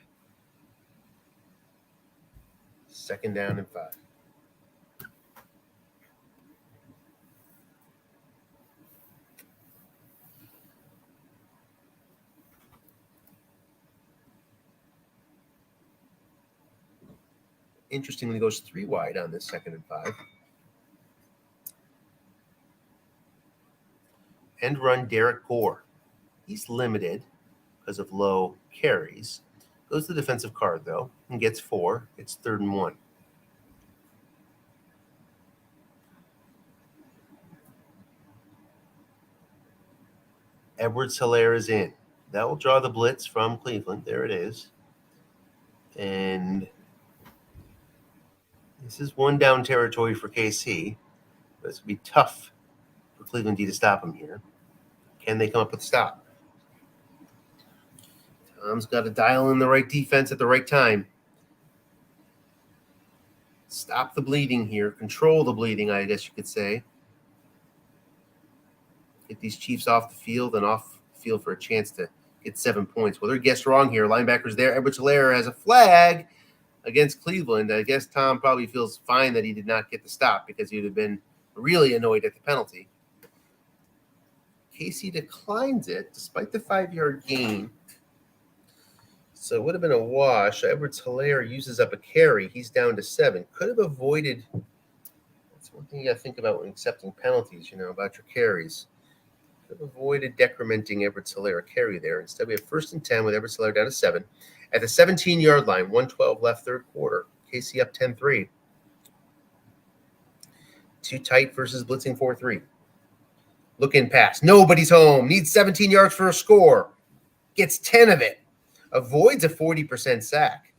A: 2nd down and 5. Interestingly, goes 3 wide on this 2nd and 5. End run Derek Gore. He's limited because of low carries. Goes to the defensive card, though, and gets 4. It's 3rd and 1. Edwards-Helaire is in. That will draw the blitz from Cleveland. There it is. And this is 1-down territory for KC. But it's going to be tough for Cleveland D to stop him here. Can they come up with a stop? Tom's got to dial in the right defense at the right time. Stop the bleeding here. Control the bleeding, I guess you could say. Get these Chiefs off the field and off the field for a chance to get 7 points. Well, they're guessed wrong here. Linebackers there. Edwards-Helaire has a flag against Cleveland. I guess Tom probably feels fine that he did not get the stop because he would have been really annoyed at the penalty. KC declines it despite the 5-yard gain. So it would have been a wash. Edwards-Helaire uses up a carry. He's down to 7. Could have avoided. That's one thing you got to think about when accepting penalties, about your carries. Could have avoided decrementing Edwards-Helaire a carry there. Instead, we have 1st and 10 with Edwards-Helaire down to 7. At the 17-yard line, 1:12 left, 3rd quarter. KC up 10-3. Too tight versus blitzing 4-3. Look in pass. Nobody's home. Needs 17 yards for a score. Gets 10 of it. Avoids a 40% sack.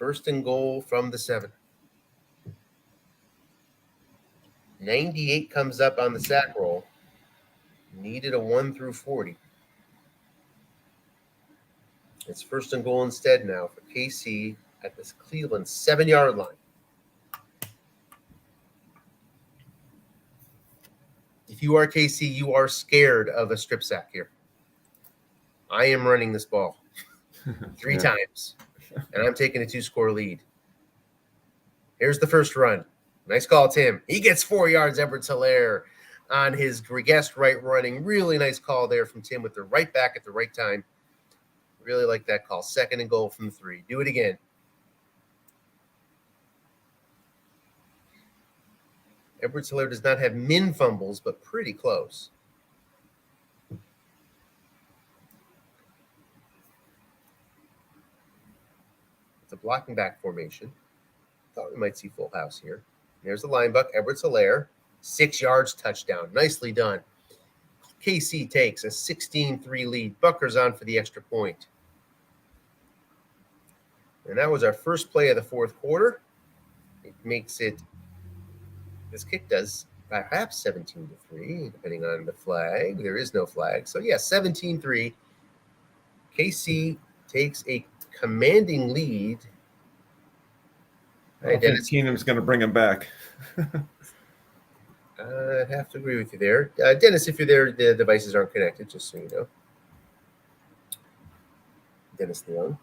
A: 1st and goal from the 7. 98 comes up on the sack roll. Needed a 1 through 40. It's 1st and goal instead now for KC at this Cleveland 7-yard line. If you are KC, you are scared of a strip sack here. I am running this ball 3 times, and I'm taking a 2-score lead. Here's the first run. Nice call, Tim. He gets 4 yards, Edwards-Helaire, on his guessed right running. Really nice call there from Tim with the right back at the right time. Really like that call. 2nd and goal from 3. Do it again. Edwards-Helaire does not have min fumbles, but pretty close. It's a blocking back formation. Thought we might see full house here. There's the linebacker, Edwards-Helaire. 6 yards, touchdown. Nicely done. KC takes a 16-3 lead. Bucker's on for the extra point. And that was our first play of the fourth quarter. It makes it, this kick does perhaps 17-3, depending on the flag. There is no flag. So, yeah, 17-3. KC takes a commanding lead.
C: I think Keenum's going to bring him back.
A: I'd have to agree with you there. Dennis, if you're there, the devices aren't connected, just so you know. Dennis Leon.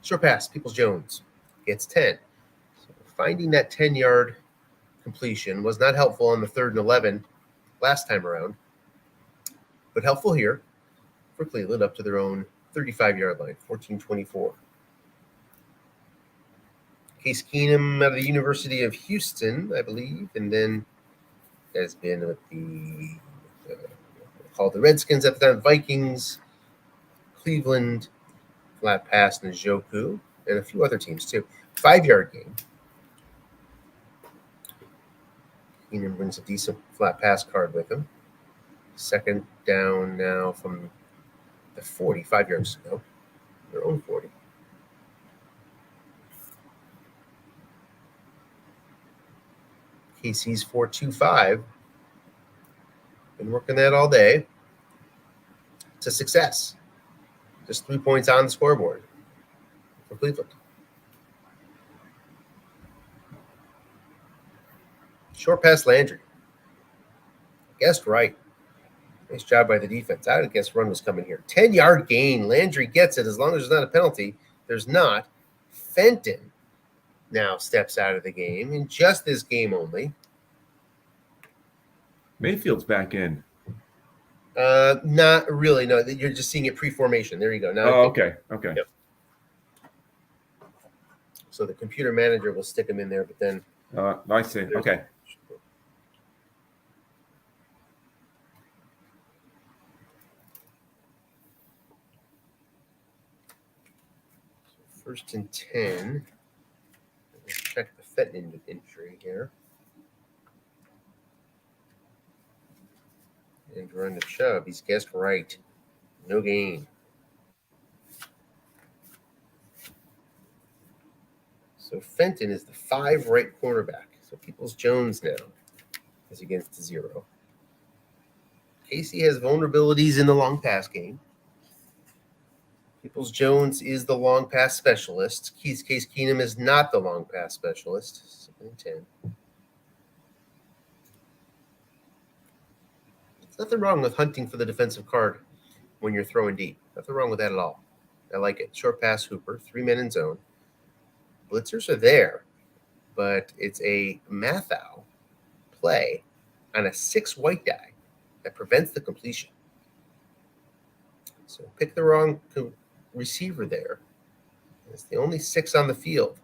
A: Short pass, Peoples-Jones gets 10. So finding that 10-yard completion was not helpful on the 3rd and 11 last time around, but helpful here for Cleveland up to their own 35-yard line, 14-24. Case Keenum out of the University of Houston, I believe, and then has been with the called the Redskins at the time, Vikings, Cleveland, flat pass Njoku, and a few other teams too. 5-yard gain. Keenum brings a decent flat pass card with him. Second down now from the 40, 5 yards ago, their own 40. KC's 4-2-5. Been working that all day. It's a success. Just 3 points on the scoreboard for Cleveland. Short pass Landry. Guessed right. Nice job by the defense. I would guess run was coming here. 10-yard gain. Landry gets it as long as there's not a penalty. There's not. Fenton now steps out of the game in just this game only.
C: Mayfield's back in.
A: Not really. No, you're just seeing it pre-formation. There you go. Now,
C: okay.
A: Yep. So the computer manager will stick him in there, but then.
C: I see. Okay.
A: First and 10. Let's check the Fenton injury here. And run to Chubb. He's guessed right. No gain. So Fenton is the 5 right cornerback. So Peoples-Jones now is against the 0. Casey has vulnerabilities in the long pass game. Peoples-Jones is the long pass specialist. Case Keenum is not the long pass specialist. 7 and 10. There's nothing wrong with hunting for the defensive card when you're throwing deep. Nothing wrong with that at all. I like it. Short pass Hooper, 3 men in zone. Blitzers are there, but it's a Mathau play on a 6 white die that prevents the completion. So pick the wrong receiver there. It's the only 6 on the field.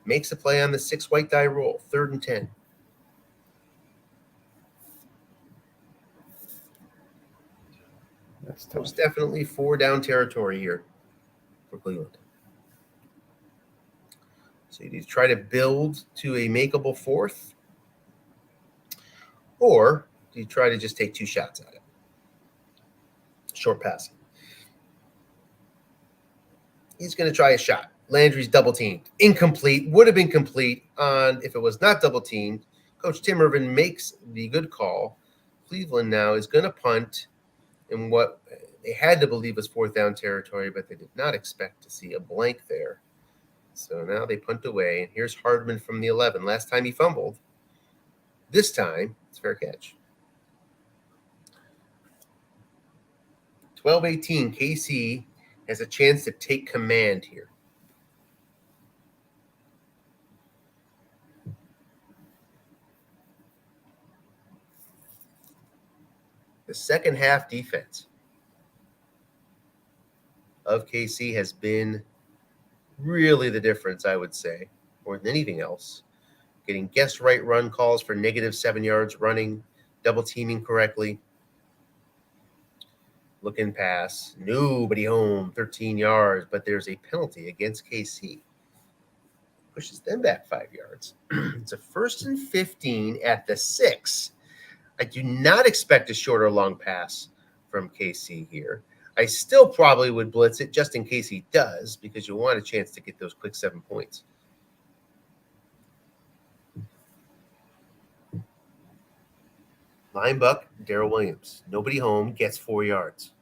A: Makes a play on the 6 white die roll, 3rd and 10.
C: That's tough.
A: Most definitely 4 down territory here for Cleveland. So you try to build to a makeable 4th, or do you try to just take 2 shots at it? Short passing. He's going to try a shot. Landry's double teamed. Incomplete. Would have been complete on if it was not double teamed. Coach Tim Irvin makes the good call. Cleveland now is going to punt in what they had to believe was 4th down territory, but they did not expect to see a blank there. So now they punt away. And here's Hardman from the 11. Last time he fumbled. This time, it's fair catch. 12-18, KC has a chance to take command here. The second half defense of KC has been really the difference, I would say, more than anything else. Getting guessed right run calls for -7 yards running, double teaming correctly. Looking pass, nobody home, 13 yards, but there's a penalty against KC. Pushes them back 5 yards. It's a 1st and 15 at the 6. I do not expect a short or long pass from KC here. I still probably would blitz it just in case he does, because you want a chance to get those quick 7 points. Line buck, Darrell Williams. Nobody home, gets 4 yards.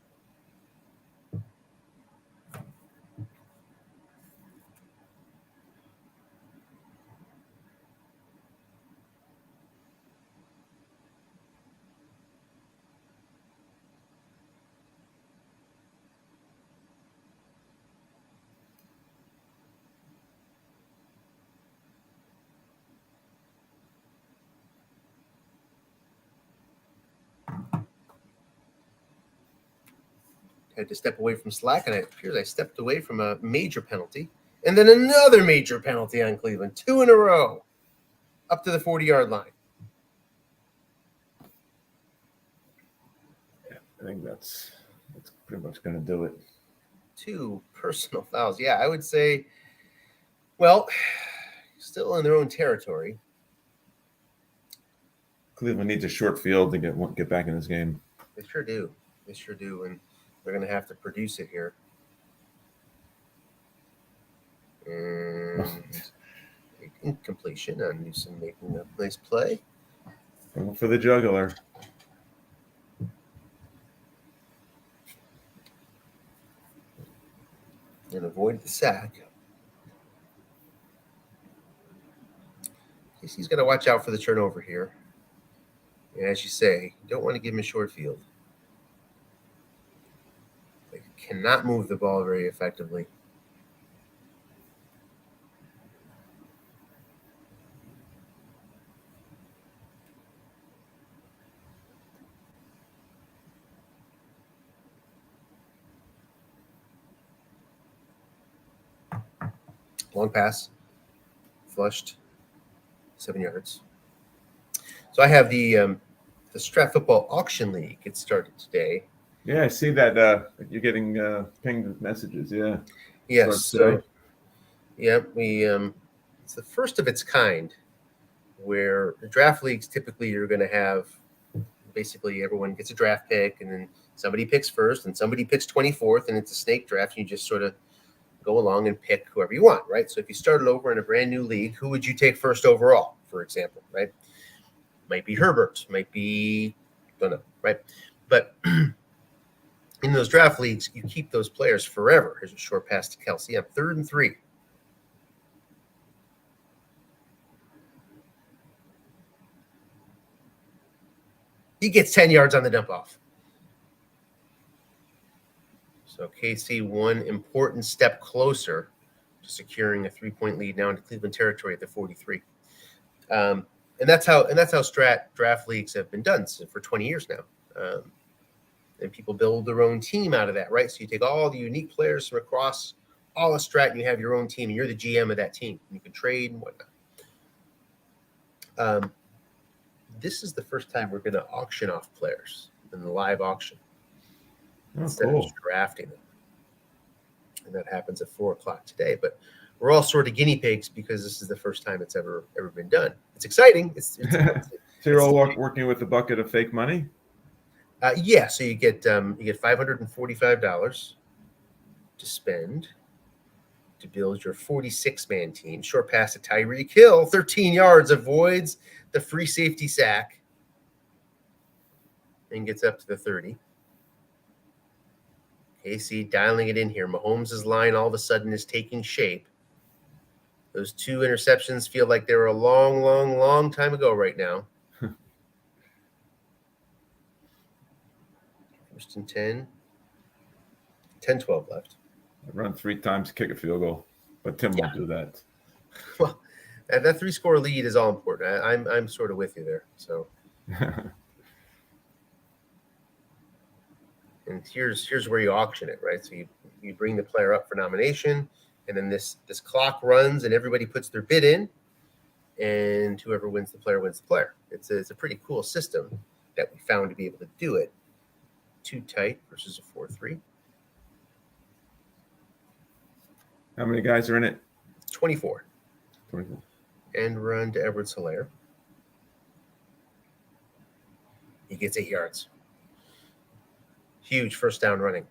A: Had to step away from slack, and it appears I stepped away from a major penalty. And then another major penalty on Cleveland. 2 in a row. Up to the 40-yard line.
C: Yeah, I think that's pretty much going to do it.
A: 2 personal fouls. Yeah, I would say, well, still in their own territory.
C: Cleveland needs a short field to get back in this game.
A: They sure do. They sure do. And they're going to have to produce it here. And incompletion on Newsom making a nice play.
C: Going for the jugular.
A: And avoid the sack. He's got to watch out for the turnover here. And as you say, you don't want to give him a short field. They cannot move the ball very effectively. Long pass, flushed, 7 yards. So I have the Strat Football Auction League. It started today.
C: Yeah, I see that you're getting pinged with messages. Yeah.
A: Yes. So, yeah, it's the first of its kind, where the draft leagues typically you're going to have basically everyone gets a draft pick, and then somebody picks first, and somebody picks 24th, and it's a snake draft. And you just sort of go along and pick whoever you want, right? So if you started over in a brand new league, who would you take first overall, for example, right? Might be Herbert, might be, don't know, right? But in those draft leagues, you keep those players forever. Here's a short pass to Kelsey on 3rd and 3. He gets 10 yards on the dump off. So KC one important step closer to securing a 3-point lead now into Cleveland territory at the 43. And that's how strat draft leagues have been done for 20 years now. And people build their own team out of that, right? So you take all the unique players from across all the strat, and you have your own team, and you're the GM of that team. You can trade and whatnot. This is the first time we're going to auction off players in the live auction instead of just drafting them. And that happens at 4:00 today. But we're all sort of guinea pigs because this is the first time it's ever been done. It's exciting.
C: So you're all working with a bucket of fake money?
A: Yeah. So you get $545 to spend to build your 46-man team. Short pass to Tyreek Hill, 13 yards, avoids the free safety sack and gets up to the 30. KC dialing it in here. Mahomes' line all of a sudden is taking shape. Those 2 interceptions feel like they were a long, long, long time ago right now. 1st and 10. 10-12 left.
C: I run 3 times, kick a field goal, but Tim won't do that.
A: Well, that 3-score lead is all important. I'm sort of with you there. So, and here's where you auction it, right? So you bring the player up for nomination, and then this clock runs, and everybody puts their bid in, and whoever wins the player wins the player. It's a pretty cool system that we found to be able to do it. 2 tight versus a 4-3.
C: How many guys are in it?
A: 24.
C: 24.
A: And run to Edwards-Helaire. He gets 8 yards. Huge first down running.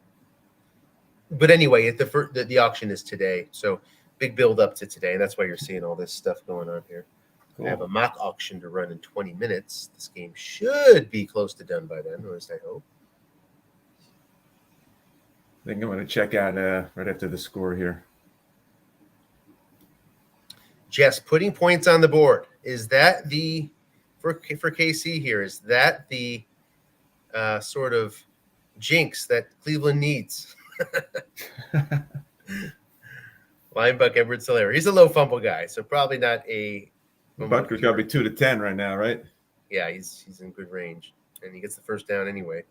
A: But anyway, the auction is today, so big build up to today, and that's why you're seeing all this stuff going on here.
C: Cool.
A: I have a mock auction to run in 20 minutes. This game should be close to done by then, at least I hope.
C: I think I'm going to check out right after the score here.
A: Jess, putting points on the board, is that for KC here, is that the sort of jinx that Cleveland needs? Linebucker Edwards-Helaire. He's a low fumble guy, so probably not a.
C: Butker's got to be 2-10 right now, right?
A: Yeah, he's in good range, and he gets the first down anyway.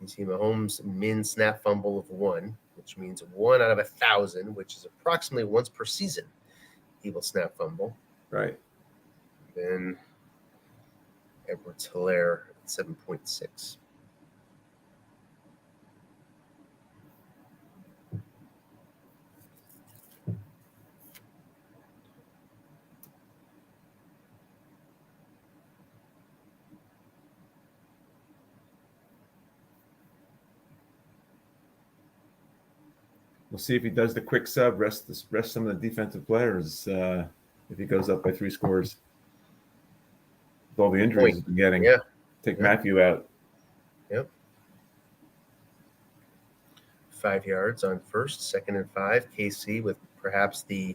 A: You see Mahomes' min snap fumble of 1, which means 1 out of 1,000, which is approximately once per season. He will snap fumble.
C: Right.
A: Then Edwards-Helaire at 7.6.
C: We'll see if he does the quick sub, rest some of the defensive players if he goes up by 3 scores. With all the injuries he's been getting.
A: Yeah.
C: Take Matthew out.
A: Yep. 5 yards on first, 2nd and 5. KC with perhaps the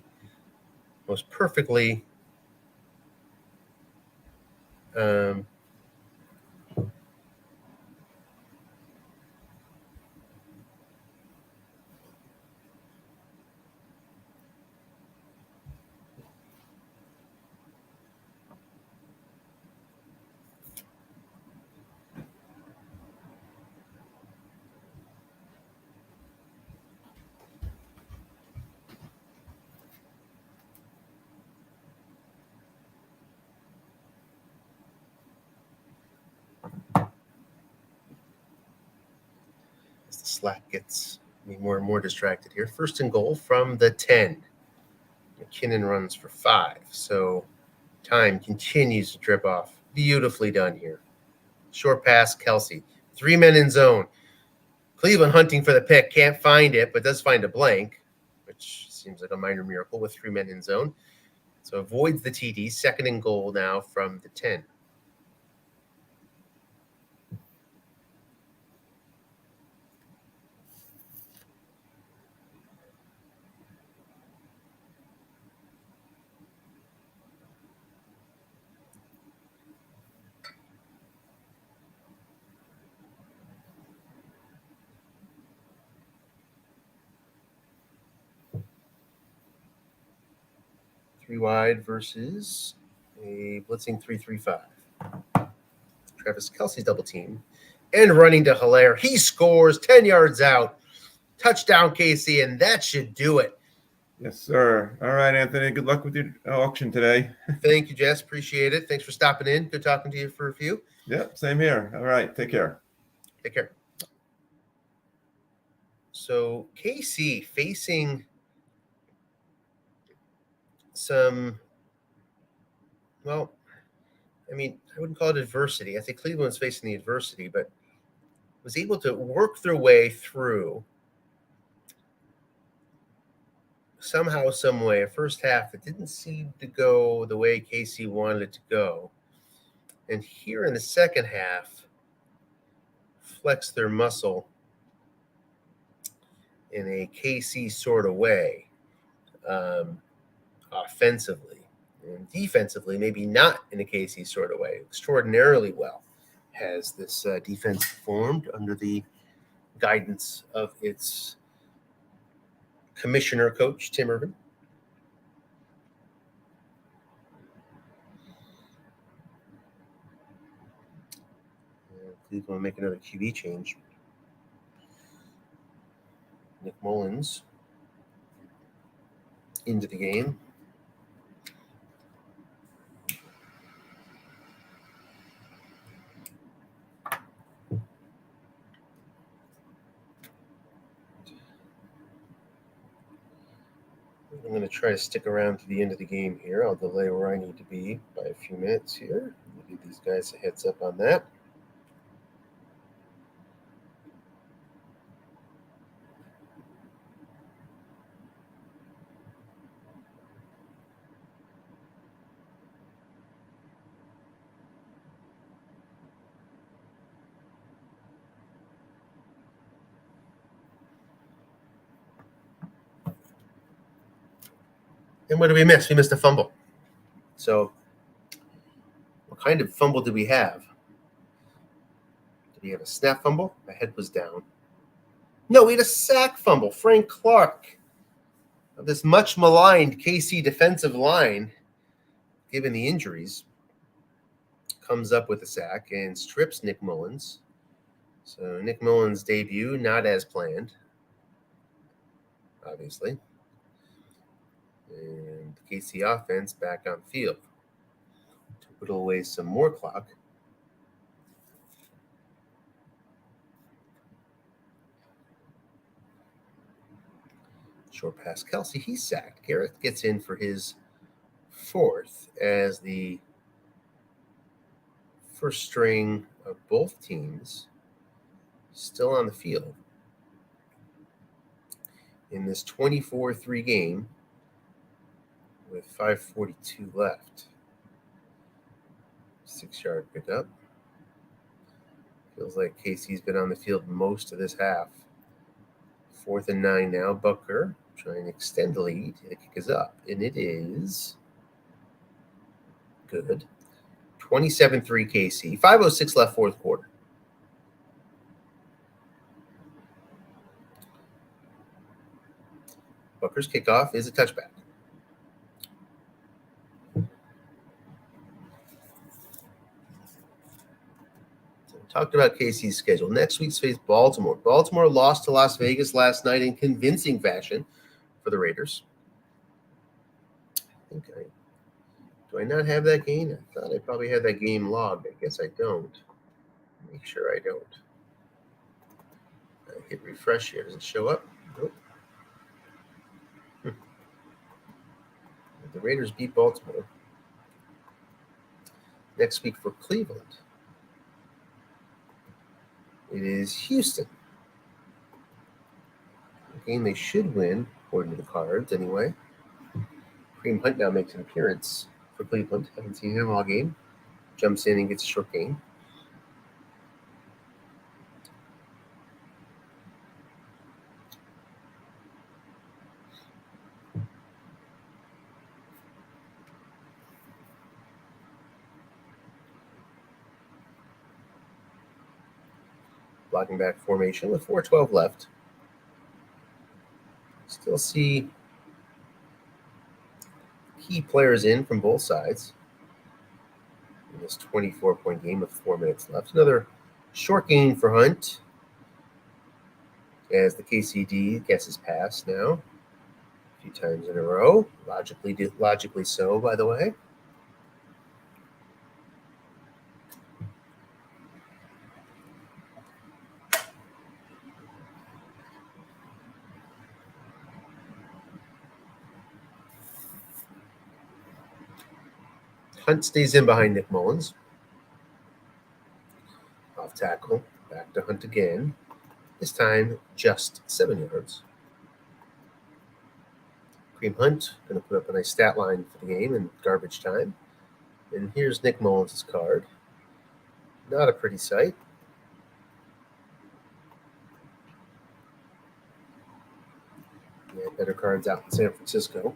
A: most perfectly as the slack gets me more and more distracted here. 1st and goal from the 10. McKinnon runs for 5, so time continues to drip off. Beautifully done here. Short pass, Kelsey. 3 men in zone. Cleveland hunting for the pick. Can't find it, but does find a blank, which seems like a minor miracle with 3 men in zone. So avoids the TD. 2nd and goal now from the 10. Three wide versus a blitzing 3-3-5. Travis Kelsey's double team and running to Helaire. He scores 10 yards out. Touchdown, KC, and that should do it.
C: Yes, sir. All right, Anthony. Good luck with your auction today.
A: Thank you, Jess. Appreciate it. Thanks for stopping in. Good talking to you for a few.
C: Yep, same here. All right, take care.
A: Take care. So KC facing some, well, I mean, I wouldn't call it adversity. I think Cleveland's facing the adversity, but was able to work their way through somehow, some way, a first half that didn't seem to go the way KC wanted it to go. And here in the second half, flex their muscle in a KC sort of way, offensively. And defensively, maybe not in a KC sort of way. Extraordinarily well has this defense performed under the guidance of its commissioner coach, Tim Urban. Cleveland will make another QB change. Nick Mullins into the game. I'm going to try to stick around to the end of the game here. I'll delay where I need to be by a few minutes here. We'll do these guys a heads up on that. And what did we miss? We missed a fumble. So what kind of fumble did we have? Did we have a snap fumble? My head was down. No, we had a sack fumble. Frank Clark of this much maligned KC defensive line, given the injuries, comes up with a sack and strips Nick Mullins. So Nick Mullins' debut, not as planned, obviously. And the KC offense back on the field to whittle away some more clock. Short pass Kelsey, he's sacked. Garrett gets in for his fourth as the first string of both teams still on the field in this 24-3 game with 5:42 left. 6-yard pickup. Feels like KC's been on the field most of this half. 4th and 9 now. Bucker trying to extend the lead. The kick is up, and it is good. 27-3 KC. 5:06 left, fourth quarter. Bucker's kickoff is a touchback. Talked about KC's schedule. Next week's face Baltimore. Baltimore lost to Las Vegas last night in convincing fashion for the Raiders. Do I not have that game? I thought I probably had that game logged. I guess I don't. Make sure I don't. I hit refresh here. Does it show up? Nope. The Raiders beat Baltimore. Next week for Cleveland, it is Houston. A game they should win, according to the cards, anyway. Kareem Hunt now makes an appearance for Cleveland. Haven't seen him all game. Jumps in and gets a short gain. Blocking back formation with 4:12 left. Still see key players in from both sides in this 24-point game with 4 minutes left. Another short gain for Hunt as the KCD gets his pass now a few times in a row. Logically so, by the way. Hunt stays in behind Nick Mullins. Off tackle. Back to Hunt again. This time, just 7 yards. Kareem Hunt going to put up a nice stat line for the game in garbage time. And here's Nick Mullins' card. Not a pretty sight. Yeah, better cards out in San Francisco.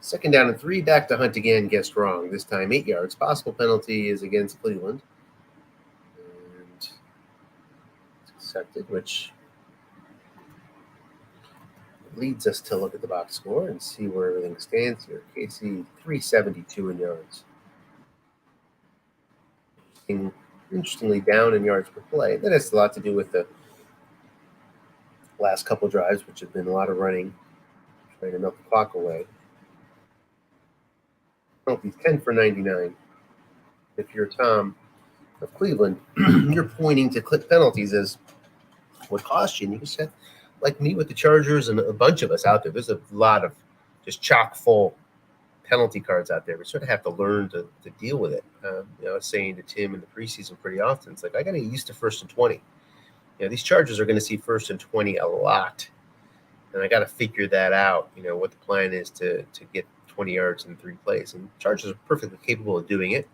A: 2nd down and 3, back to Hunt again, guessed wrong. This time 8 yards. Possible penalty is against Cleveland. And it's accepted, which leads us to look at the box score and see where everything stands here. KC 372 in yards. Interestingly down in yards per play. That has a lot to do with the last couple drives, which have been a lot of running, trying to milk the clock away. Penalties 10 for 99. If you're Tom of Cleveland, you're pointing to clip penalties as what cost you. And you said, like me with the Chargers and a bunch of us out there, there's a lot of just chock full penalty cards out there. We sort of have to learn to deal with it. I was saying to Tim in the preseason pretty often, it's like, I got to get used to 1st and 20. These Chargers are going to see 1st and 20 a lot. And I got to figure that out, what the plan is to get 20 yards in 3 plays. And Chargers are perfectly capable of doing it.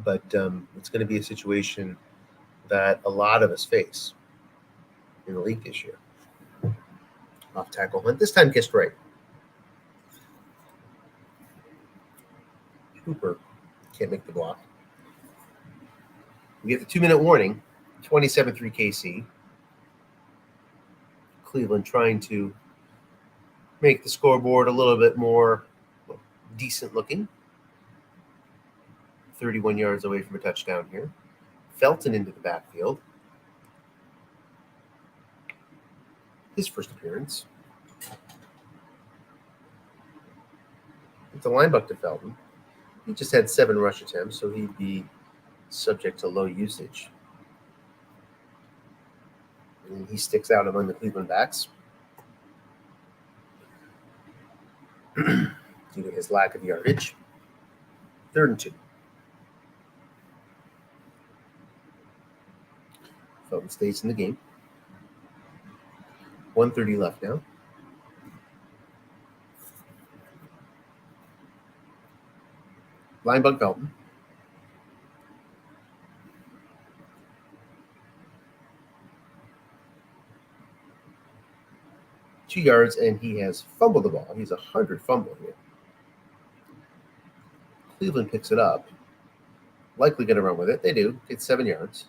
A: But it's going to be a situation that a lot of us face in the league this year. Off tackle hunt. This time guessed right. Cooper can't make the block. We get the 2-minute warning. 27-3 KC. Cleveland trying to make the scoreboard a little bit more decent looking. 31 yards away from a touchdown here. Felton into the backfield. His first appearance. It's a linebacker to Felton. He just had 7 rush attempts, so he'd be subject to low usage. And he sticks out among the Cleveland backs due to his lack of yardage. 3rd and 2. Felton stays in the game. 1:30 left now. Linebug Felton. Two yards, and he has fumbled the ball. He's 100 fumble here. Cleveland picks it up. Likely going to run with it. They do. Get 7 yards.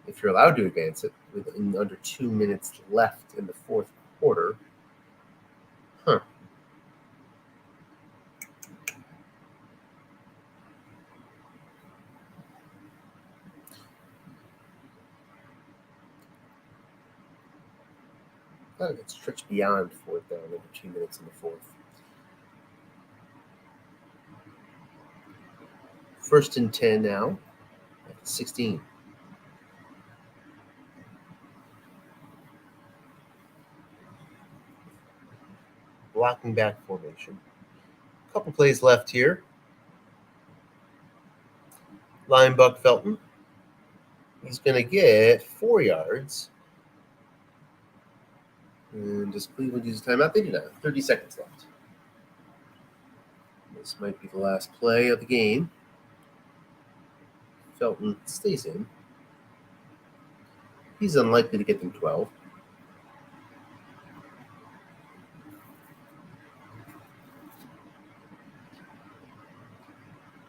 A: If you're allowed to advance it with under 2 minutes left in the 4th quarter. It stretched beyond 4th down under 2 minutes in the 4th. 1st and 10 now. 16. Blocking back formation. A couple plays left here. Linebuck Felton. He's going to get 4 yards. And does Cleveland use a timeout? They do not. 30 seconds left. This might be the last play of the game. Felton stays in. He's unlikely to get them 12.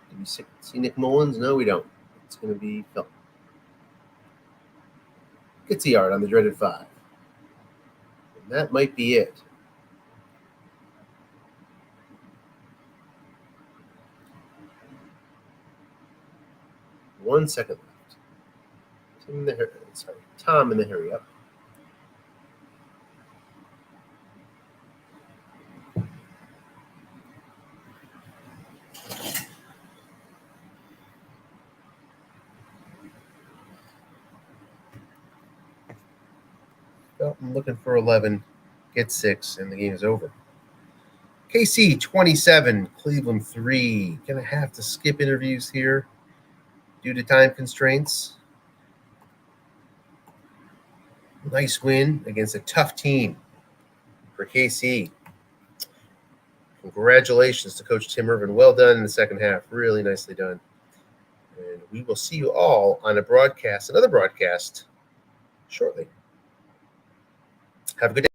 A: Do we see Nick Mullins? No, we don't. It's going to be Felton. Gets a yard on the dreaded 5. And that might be it. One second left. Tom in the hurry up. Felton looking for 11, gets 6, and the game is over. KC 27, Cleveland 3. Gonna have to skip interviews here due to time constraints. Nice win against a tough team for KC. Congratulations to Coach Tim Irvin. Well done in the second half. Really nicely done. And we will see you all on another broadcast shortly. Have a good day.